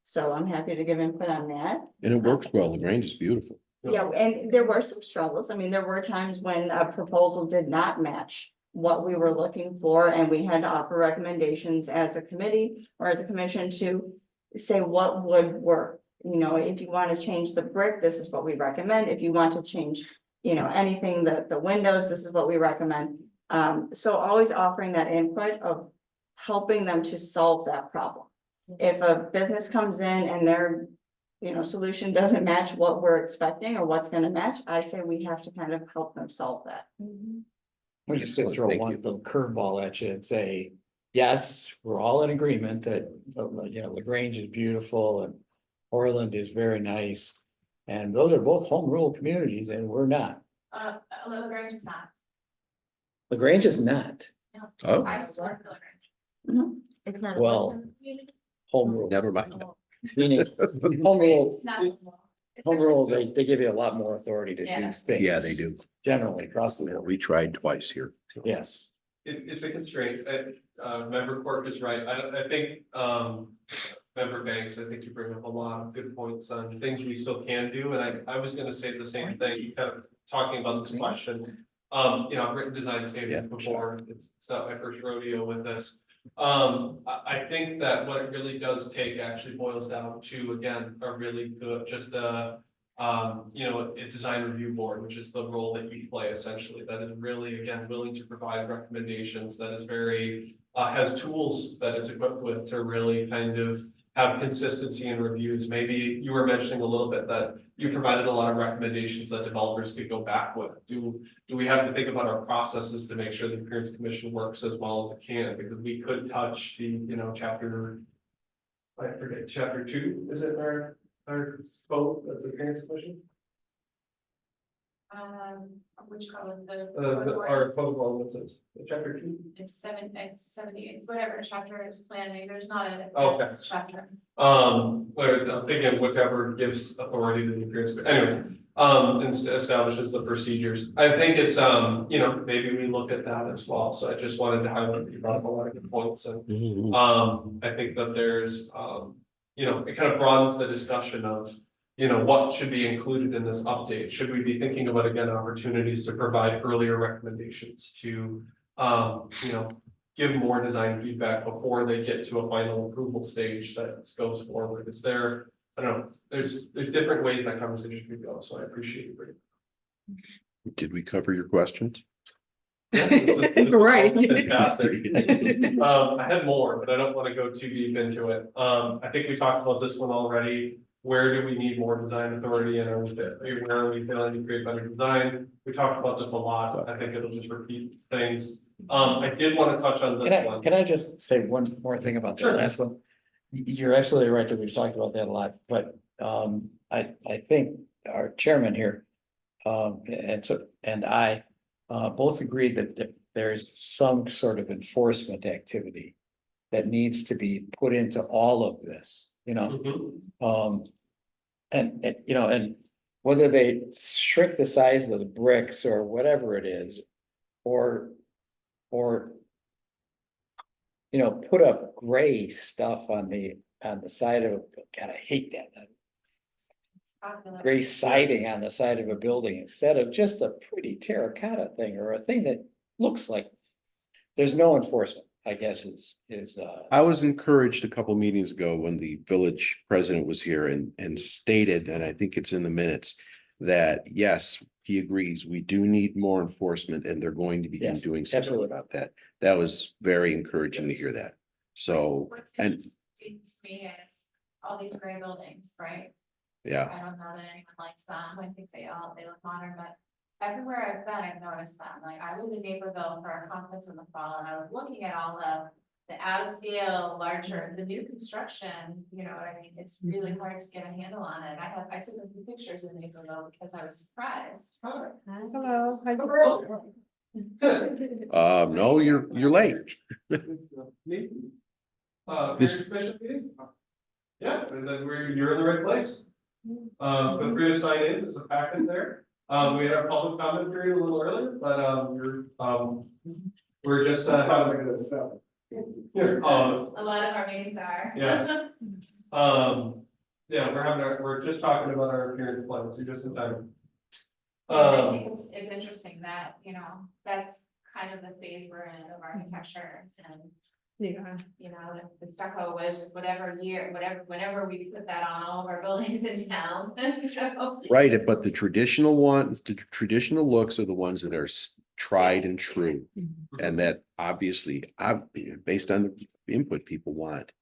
So I'm happy to give input on that. And it works well. LaGrange is beautiful. Yeah, and there were some struggles. I mean, there were times when a proposal did not match what we were looking for, and we had to offer recommendations as a committee or as a commission to say what would work. If you want to change the brick, this is what we recommend. If you want to change, anything, the windows, this is what we recommend. So always offering that input of helping them to solve that problem. If a business comes in and their solution doesn't match what we're expecting or what's going to match, I say we have to kind of help them solve that. We just to throw Thank one you. little curveball at you and say, yes, we're all in agreement that, LaGrange is beautiful and Orland is very nice. And those are both home rule communities and we're not. LaGrange is not. LaGrange is not Oh, I just work for LaGrange. It's not. a Well, welcome community? home rule, never mind. meaning home rule, It's not. It's home rule, actually- they give you a lot more authority to Yeah. do things. Yeah, they do. Generally across the board, We tried twice here. yes. It's a constraint. Member Quirk is right. I think, Member Banks, I think you bring up a lot of good points on things we still can do. And I was gonna say the same thing, kind of talking about this question. I've written design Yeah, standards before. It's not my first rodeo with this. I think that what it really does take actually boils down to, again, a really good, just a design review board, which is the role that you play essentially, that is really, again, willing to provide recommendations, that is very, has tools that it's equipped with to really kind of have consistency in reviews. Maybe you were mentioning a little bit that you provided a lot of recommendations that developers could go back with. Do we have to think about our processes to make sure the appearance commission works as well as it can? Because we could touch the, chapter, I forget, chapter 2, is it our scope as appearance commission? Which color, Our code of ordinances, chapter 2? it's 70, it's whatever chapter is planning, there's not a Okay. chapter. But I'm thinking whichever gives authority to the appearance, anyway, and establishes the procedures. I think it's, maybe we look at that as well. So I just wanted to highlight that you brought up a lot of good points, and I think that there's, it kind of broadens the discussion of, what should be included in this update? Should we be thinking about, again, opportunities to provide earlier recommendations to, give more design feedback before they get to a final approval stage that goes forward? Is there, I don't know, there's different ways that conversation could go, so I appreciate you bringing it. Did we cover your questions? Yeah, this is Right. Fantastic. I had more, but I don't want to go too deep into it. I think we talked about this one already. Where do we need more design authority, and where are we failing to create better design? We talked about this a lot. I think it'll just repeat things. I did want to touch on this one. Can I just say one more thing about that Sure. last one? You're absolutely right that we've talked about that a lot, but I think our chairman here and so, and I, both agree that there's some sort of enforcement activity that needs to be put into all of this, you know? Mhm. And, you know, and whether they shrink the size of the bricks or whatever it is, or, or. You know, put up gray stuff on the side of, God, I hate that. Popular. Gray siding on the side of a building instead of just a pretty terracotta thing or a thing that looks like. There's no enforcement, I guess is. I was encouraged a couple meetings ago when the village president was here and stated, and I think it's in the minutes, that yes, he agrees, we do need more enforcement and they're going to begin Yes, doing something absolutely. about that. That was very encouraging to hear that. So, What's and interesting to me is all these gray buildings, right? yeah, I don't know that anyone likes them. I think they look modern, but everywhere I've been, I've noticed them. Like I was in Naperville for a conference in the fall and I was looking at all the out of scale, larger, the new construction, you know what I mean? It's really hard to get a handle on it. I took a few pictures in Naperville because I was surprised. Hello. no, you're late. This- Parents Commission meeting? Yeah, and then you're in the right place. Feel free to sign in, there's a packet there. We had our public comment period a little earlier, but, we're just, having a good. A lot of our meetings are. Yes. Yeah, we're just talking about our appearance plans, so just in time. Yeah, I think it's interesting that, you know, that's kind of the phase we're in of architecture and, Yeah. you know, the stucco was whatever year, whenever we put that on all of our buildings in town. So. Right, but the traditional ones, the traditional looks are the ones that are tried and true. And that obviously, based on the input people want.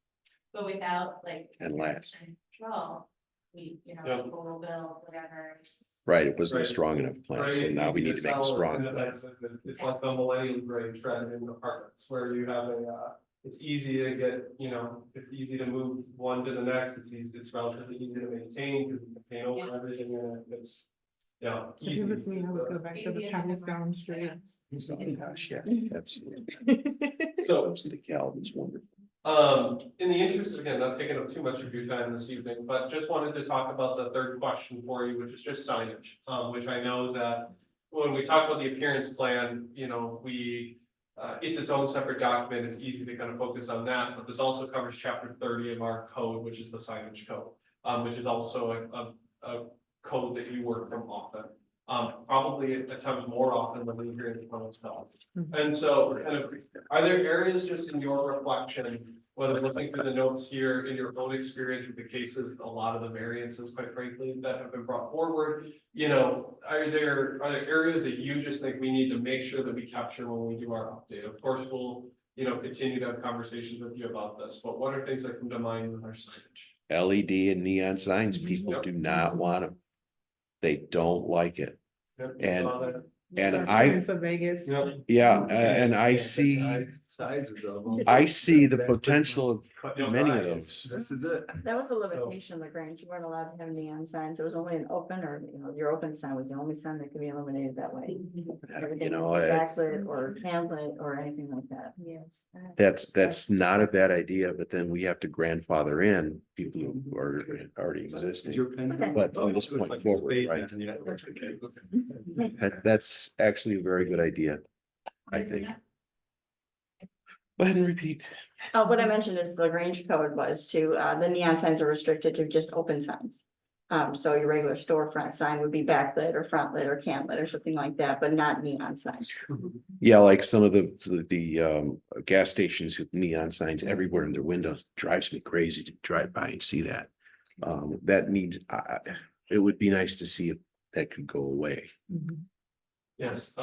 But without like. And last. Control, you know, Yeah. people will build whatever. Right, it wasn't a Right. strong enough plan, so Right, now we easy need to make sell a strong in the plan. sense that It's like the millennial grade trend in apartments where you have it's easy to get, you know, it's easy to move one to the next. It's relatively easy to maintain because you can paint over Yeah. everything and it's, yeah. If easy. it was me, I would go back to the Easy Thomas to Down Street. Oh, gosh, yeah, absolutely. So, Goes to the Calvin's wonderful. in the interest, again, not taking up too much of your time this evening, but just wanted to talk about the third question for you, which is just signage. Which I know that when we talk about the appearance plan, you know, it's its own separate document. It's easy to kind of focus on that, but this also covers chapter 30 of our code, which is the signage code, which is also a code that you work from often. Probably at times more often than we hear in the code itself. And so kind of, are there areas just in your reflection, whether looking through the notes here in your own experience with the cases, a lot of the variances, quite frankly, that have been brought forward, you know, are there areas that you just think we need to make sure that we capture when we do our update? Of course, we'll, you know, continue to have conversations with you about this, but what are things that come to mind with our signage? LED and neon signs, people Yep. do not want them. They don't like it. Yep, you And- saw that. And That's I, Prince of Vegas. Yep. yeah, and I see, Sizes of them. I see the That's pretty potential of much many of cut. those. This is it. That was a So- limitation of LaGrange. You weren't allowed to have neon signs. There was only an open or, you know, your open sign was the only sign that could be illuminated that way. You Everything know, was backlit or candlelit or anything like that. Yes. that's not a bad idea, but then we have to grandfather in people who are already Is existing. your pen? But from this Oh, it looks point like it's forward, fading, right? yeah, okay. That's actually a very good idea, I think. Go ahead and repeat. What I mentioned is the LaGrange code was to, the neon signs are restricted to just open signs. So your regular storefront sign would be backlit or frontlit or candlelit or something like that, but not neon signs. Yeah, like some of the gas stations with neon signs everywhere in their windows drives me crazy to drive by and see that. That needs, it would be nice to see if that could go away. Yes,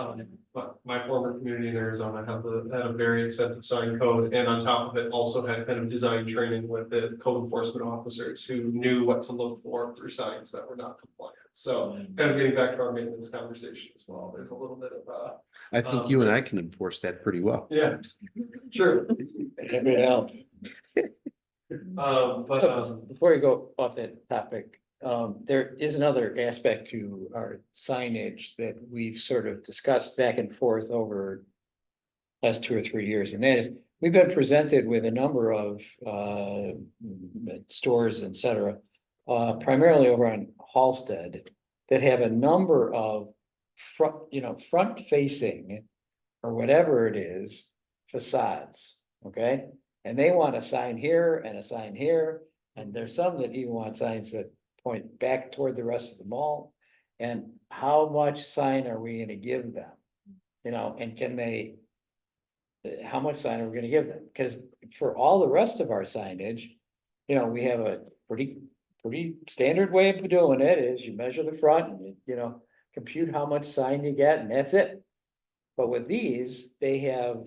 but my former community in Arizona had a very extensive sign code, and on top of it, also had kind of design training with the code enforcement officers who knew what to look for through signs that were not compliant. So kind of getting back to our maintenance conversation as well, there's a little bit of I think you and I can enforce that pretty well. yeah, sure. Check it out. But Before you go off that topic, there is another aspect to our signage that we've sort of discussed back and forth over last 2 or 3 years, and that is, we've been presented with a number of stores, et cetera, primarily over on Halsted, that have a number of front facing or whatever it is, facades, okay? And they want a sign here and a sign here, and there's some that even want signs that point back toward the rest of the mall. And how much sign are we gonna give them? And can they? How much sign are we gonna give them? Because for all the rest of our signage, we have a pretty standard way of doing it, is you measure the front, and compute how much sign you get, and that's it. But with these, they have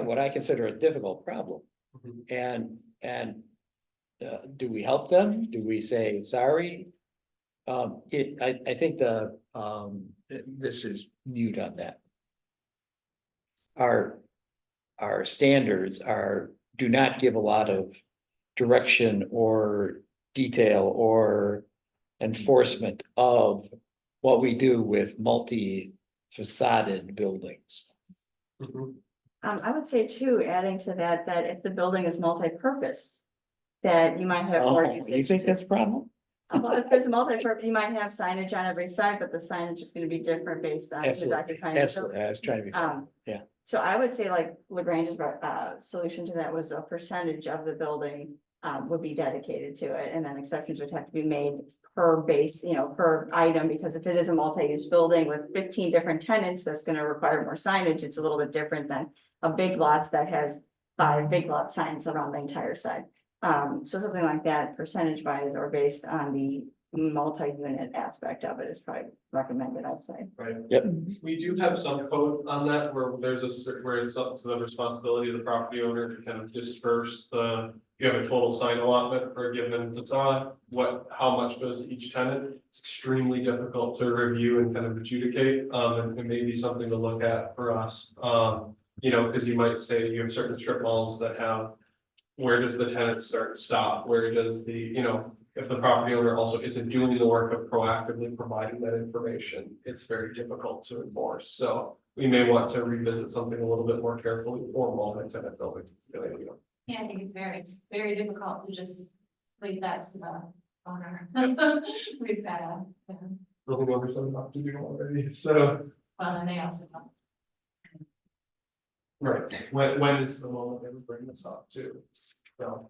what I consider a difficult problem. Mhm. And do we help them? Do we say, sorry? I think this is mute on that. Our standards do not give a lot of direction or detail or enforcement of what we do with multi-facaded buildings. Mhm. I would say too, adding to that, that if the building is multi-purpose, that you might have more Oh, usage. you think that's a problem? Well, if there's a multi-purpose, you might have signage on every side, but the signage is gonna be different based on who's Absolutely, occupying the building. absolutely, I was trying to be. Yeah. So I would say like LaGrange's solution to that was a percentage of the building would be dedicated to it, and then exceptions would have to be made per base, per item, because if it is a multi-use building with 15 different tenants, that's gonna require more signage. It's a little bit different than a Big Lots that has 5 Big Lot signs around the entire side. So something like that, percentage wise or based on the multi-unit aspect of it is probably recommended, I'd say. Right. Yep. We do have some code on that where where it's up to the responsibility of the property owner to kind of disperse you have a total sign allotment for a given facade, how much goes to each tenant. It's extremely difficult to review and kind of adjudicate, and maybe something to look at for us. Because you might say you have certain strip malls that have, where does the tenant start and stop? Where does if the property owner also isn't doing the work of proactively providing that information, it's very difficult to enforce. So we may want to revisit something a little bit more carefully for multi-tenant buildings. It's a good idea. Yeah, I think it's very, very difficult to just leave that to the owner. We've got, Building owners don't have to do already, so. well, and they also don't. Right, when is the moment they would bring this up too? So.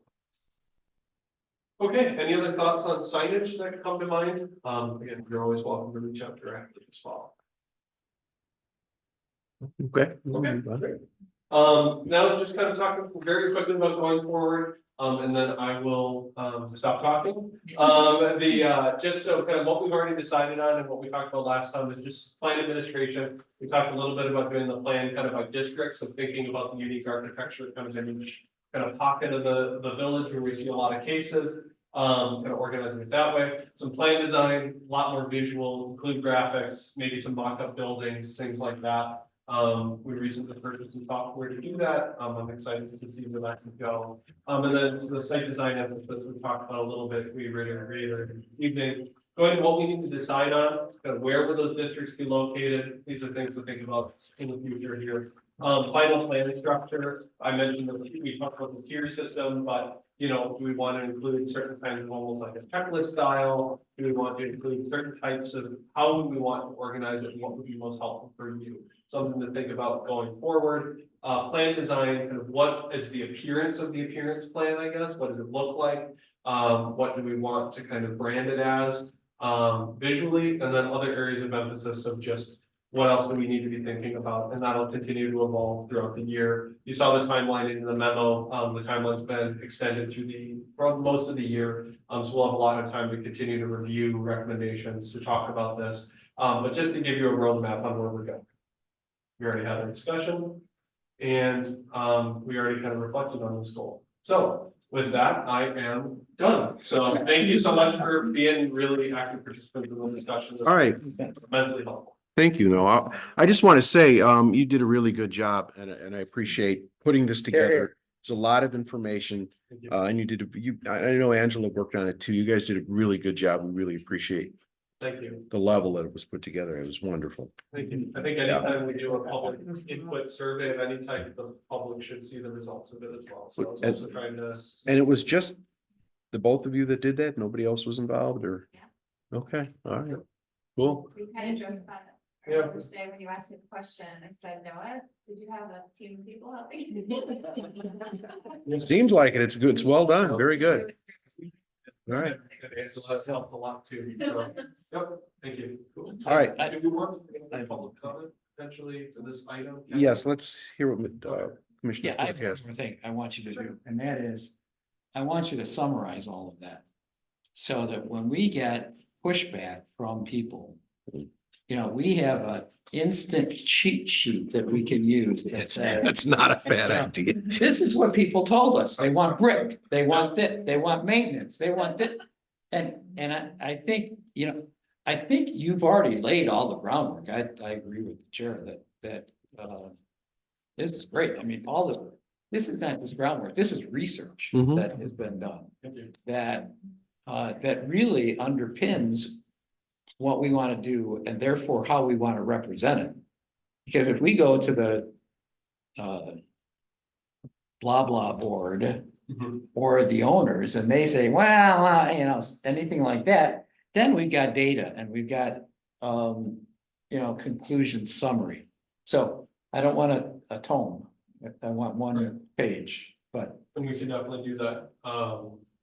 Okay, any other thoughts on signage that come to mind? Again, you're always welcome to reach out directly as well. Okay. Okay, great. Now just kind of talking very quickly about going forward, and then I will, stop talking. Just so kind of what we've already decided on and what we talked about last time is just plan administration. We talked a little bit about doing the plan kind of by districts, so thinking about the unique architecture that comes in each kind of pocket of the village where we see a lot of cases. Kind of organizing it that way. Some plan design, a lot more visual, include graphics, maybe some mock-up buildings, things like that. We recently purchased some software to do that. I'm excited to see where that can go. And then it's the site design emphasis we talked about a little bit. We reiterated this evening. Going to what we need to decide on, kind of where will those districts be located? These are things to think about in the future here. Final plan structure. I mentioned that we talked about the tier system, but do we want to include certain kinds of almost like a checklist style? Do we want to include certain types of how would we want to organize it and what would be most helpful for you? Something to think about going forward. Plan design, kind of what is the appearance of the appearance plan, I guess? What does it look like? What do we want to kind of brand it as visually? And then other areas of emphasis of just what else do we need to be thinking about? And that'll continue to evolve throughout the year. You saw the timeline in the memo. The timeline's been extended to most of the year. So we'll have a lot of time to continue to review recommendations to talk about this. But just to give you a roadmap on where we're going. We already had a discussion and we already kind of reflected on this goal. So with that, I am done. So thank you so much for being really active participants in the discussion. All right. Immensely helpful. Thank you, Noah. I just want to say, you did a really good job and I appreciate putting this together It's a lot of information, and you did, I know Angela worked on it too. You guys did a really good job. We really appreciate Thank you. the level that it was put together. It was wonderful. Thank you. I think anytime we do a public input survey of any type, the public should see the results of it as well. So I was also trying to. And it was just the both of you that did that? Nobody else was involved or? Okay, all right, cool. We kind of joked about it. Yeah. Today, when you asked me the question, I said, Noah, did you have a team of people helping? Seems like it. It's good. It's well done. Very good. All right. Angela helped a lot too. So, Yep, thank you. Cool. All right. Do we want any public comment potentially to this item? Yes, let's hear what Commissioner Yeah, I have Cook one has. more thing I want you to do, and that is, I want you to summarize all of that. So that when we get pushback from people, you know, we have an instant cheat sheet that we can use that says. That's not a bad idea. This is what people told us. They want brick, they want that, they want maintenance, they want that. And I think, you know, I think you've already laid all the groundwork. I agree with the chair that this is great. I mean, this is not just groundwork, this is research Mhm. that has been done. Thank you. That really underpins what we want to do and therefore how we want to represent it. Because if we go to the blah, blah board Mhm. or the owners and they say, well, you know, anything like that, then we've got data and we've got, you know, conclusion summary. So I don't want a tome. I want one page, but And we can definitely do that.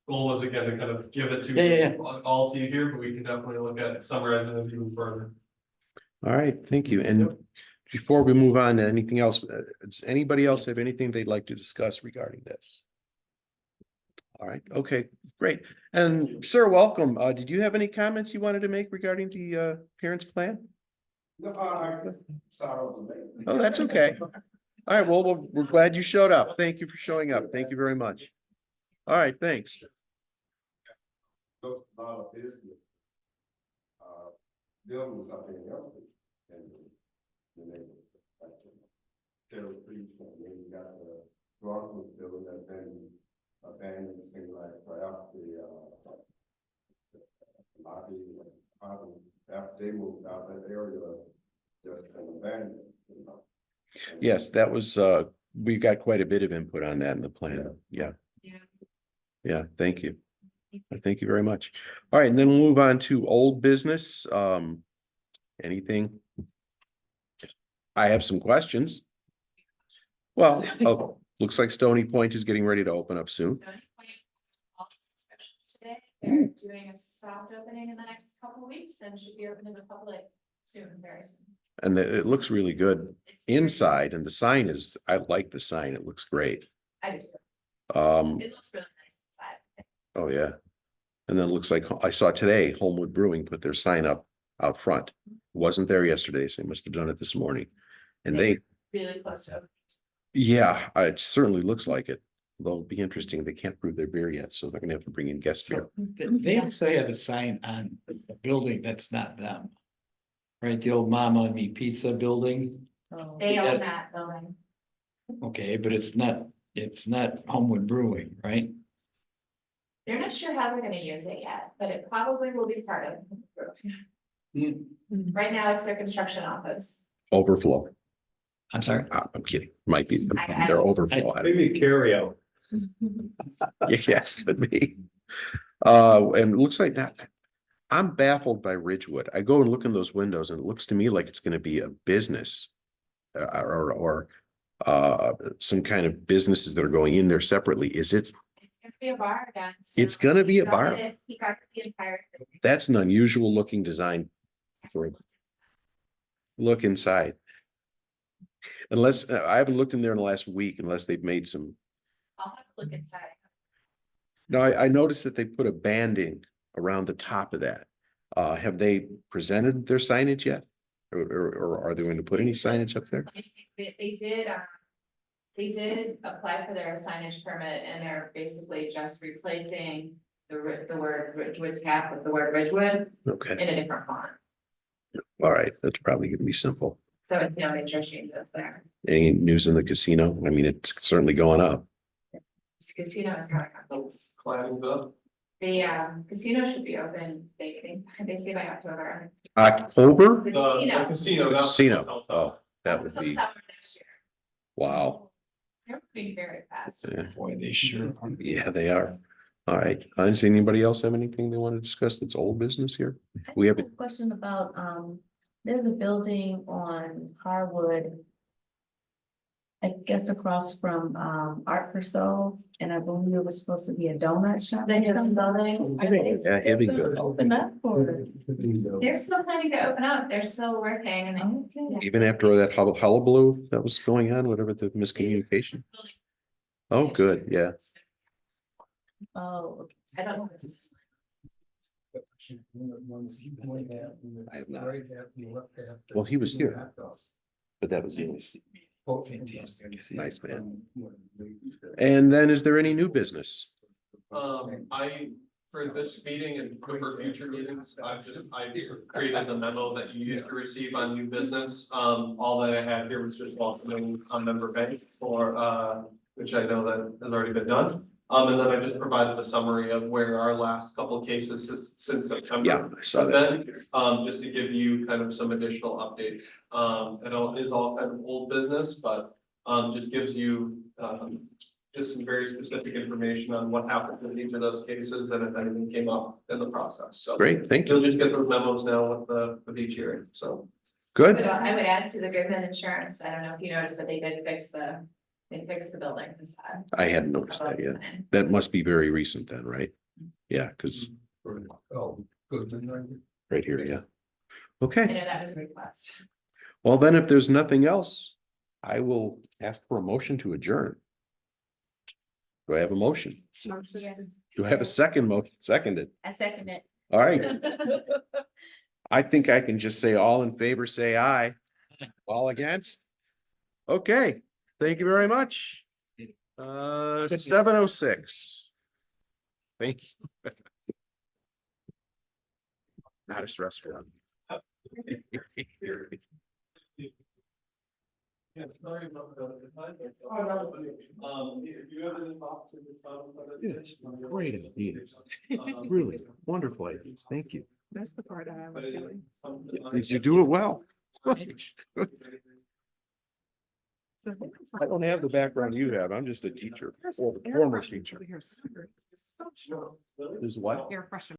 Goal was again to kind of give it to. Yeah. All to you here, but we can definitely look at summarizing it even further. All right, thank you. And before we move on to anything else, does anybody else have anything they'd like to discuss regarding this? All right, okay, great. And sir, welcome. Did you have any comments you wanted to make regarding the parents plan? Oh, that's okay. All right, well, we're glad you showed up. Thank you for showing up. Thank you very much. All right, thanks. Building something else. And then Carol Creek, and then you got the Broadwood building that's been abandoned, things like after the lobby, after they moved out that area, just an abandoned, you know. Yes, that was, we got quite a bit of input on that in the plan. Yeah. Yeah. Yeah, thank you. Thank you very much. All right, and then we'll move on to old business. Anything? I have some questions. Well, oh, looks like Stony Point is getting ready to open up soon. Today, they're doing a soft opening in the next couple of weeks and should be open to the public soon, very soon. And it looks really good It's- inside, and the sign is, I like the sign. It looks great. I do too. It looks really nice inside. Oh, yeah. And then it looks like, I saw today, Homewood Brewing put their sign up out front. Wasn't there yesterday, so they must have done it this morning. And they, Really close to opening. yeah, it certainly looks like it. Though it'll be interesting, they can't brew their beer yet, so they're gonna have to bring in guest beer. they also have a sign on a building that's not them. Right, the old Mama and Me Pizza building. They Yeah. own that building. Okay, but it's not Homewood Brewing, right? They're not sure how they're gonna use it yet, but it probably will be part of. Right now, it's their construction office. Overflow. I'm sorry. I'm kidding. Might be, I- their overflow. I don't know. Maybe carry out. Yeah, could be. And it looks like that. I'm baffled by Ridgewood. I go and look in those windows and it looks to me like it's gonna be a business. Or some kind of businesses that are going in there separately. Is it, It's gonna be a bar again. so It's gonna be a he bar. got it- He got the entire. that's an unusual looking design. For look inside. Unless, I haven't looked in there in the last week unless they've made some, I'll have to look inside. no, I noticed that they put a banding around the top of that. Have they presented their signage yet? Or are they going to put any signage up there? Let me see. They did apply for their signage permit and they're basically just replacing the word Ridgewood tap with the word Ridgewood Okay, in a different font. all right, that's probably gonna be simple. So it's no major changes there. Any news in the casino? I mean, it's certainly going up. casino is going on things. Climbing up. The casino should be open, they think, they say by October. October? The The casino. not the Casino, hotel. oh, that would So be, summer next year. wow. They're moving very fast. Yeah. Boy, they sure are. Yeah, they are. All right, does anybody else have anything they want to discuss that's old business here? We have a question about, there's a building on Harwood. I guess across from, Art for Soul, and I believe it was supposed to be a donut shop. The Hibbing building. are they Yeah, Hibbing still Building. Open up or? They're still planning to open up, they're still working and. Okay. Even after that hullabaloo that was going on, whatever the miscommunication. Oh, good, yeah. Oh, okay. I don't know. if it's- I have not. Well, he was here. But that was the only. Fantastic. Nice, man. And then is there any new business? For this meeting and for future meetings, I created the memo that you used to receive on new business. All that I had here was just welcoming a member bank for, which I know that has already been done. And then I just provided a summary of where our last couple of cases since September. Yeah, I saw have that. been, just to give you kind of some additional updates. It is all kind of old business, but, just gives you, just some very specific information on what happened in each of those cases and if anything came up in the process. So Great, thank you'll you. just get those memos now with each hearing, so. Good. But I would add to the Griffin Insurance, I don't know if you noticed, but they fixed the building facade. I hadn't noticed that yet. That must be very recent then, right? Yeah, because Oh, good. right here, yeah. I Okay, know that was a request. well then, if there's nothing else, I will ask for a motion to adjourn. Do I have a motion? Do I have a second motion? Seconded. I second it. All right. I think I can just say all in favor, say aye. All against? Okay, thank you very much. 7:06. Thank you. Not a stressful one. Yeah, sorry about the. If you have any thoughts to the final. Yes, great ideas. Really wonderful ideas. Thank you. That's the part I have a feeling. You do it well. So I don't have the background you have. I'm just a teacher, or former teacher. Air Is what? freshener.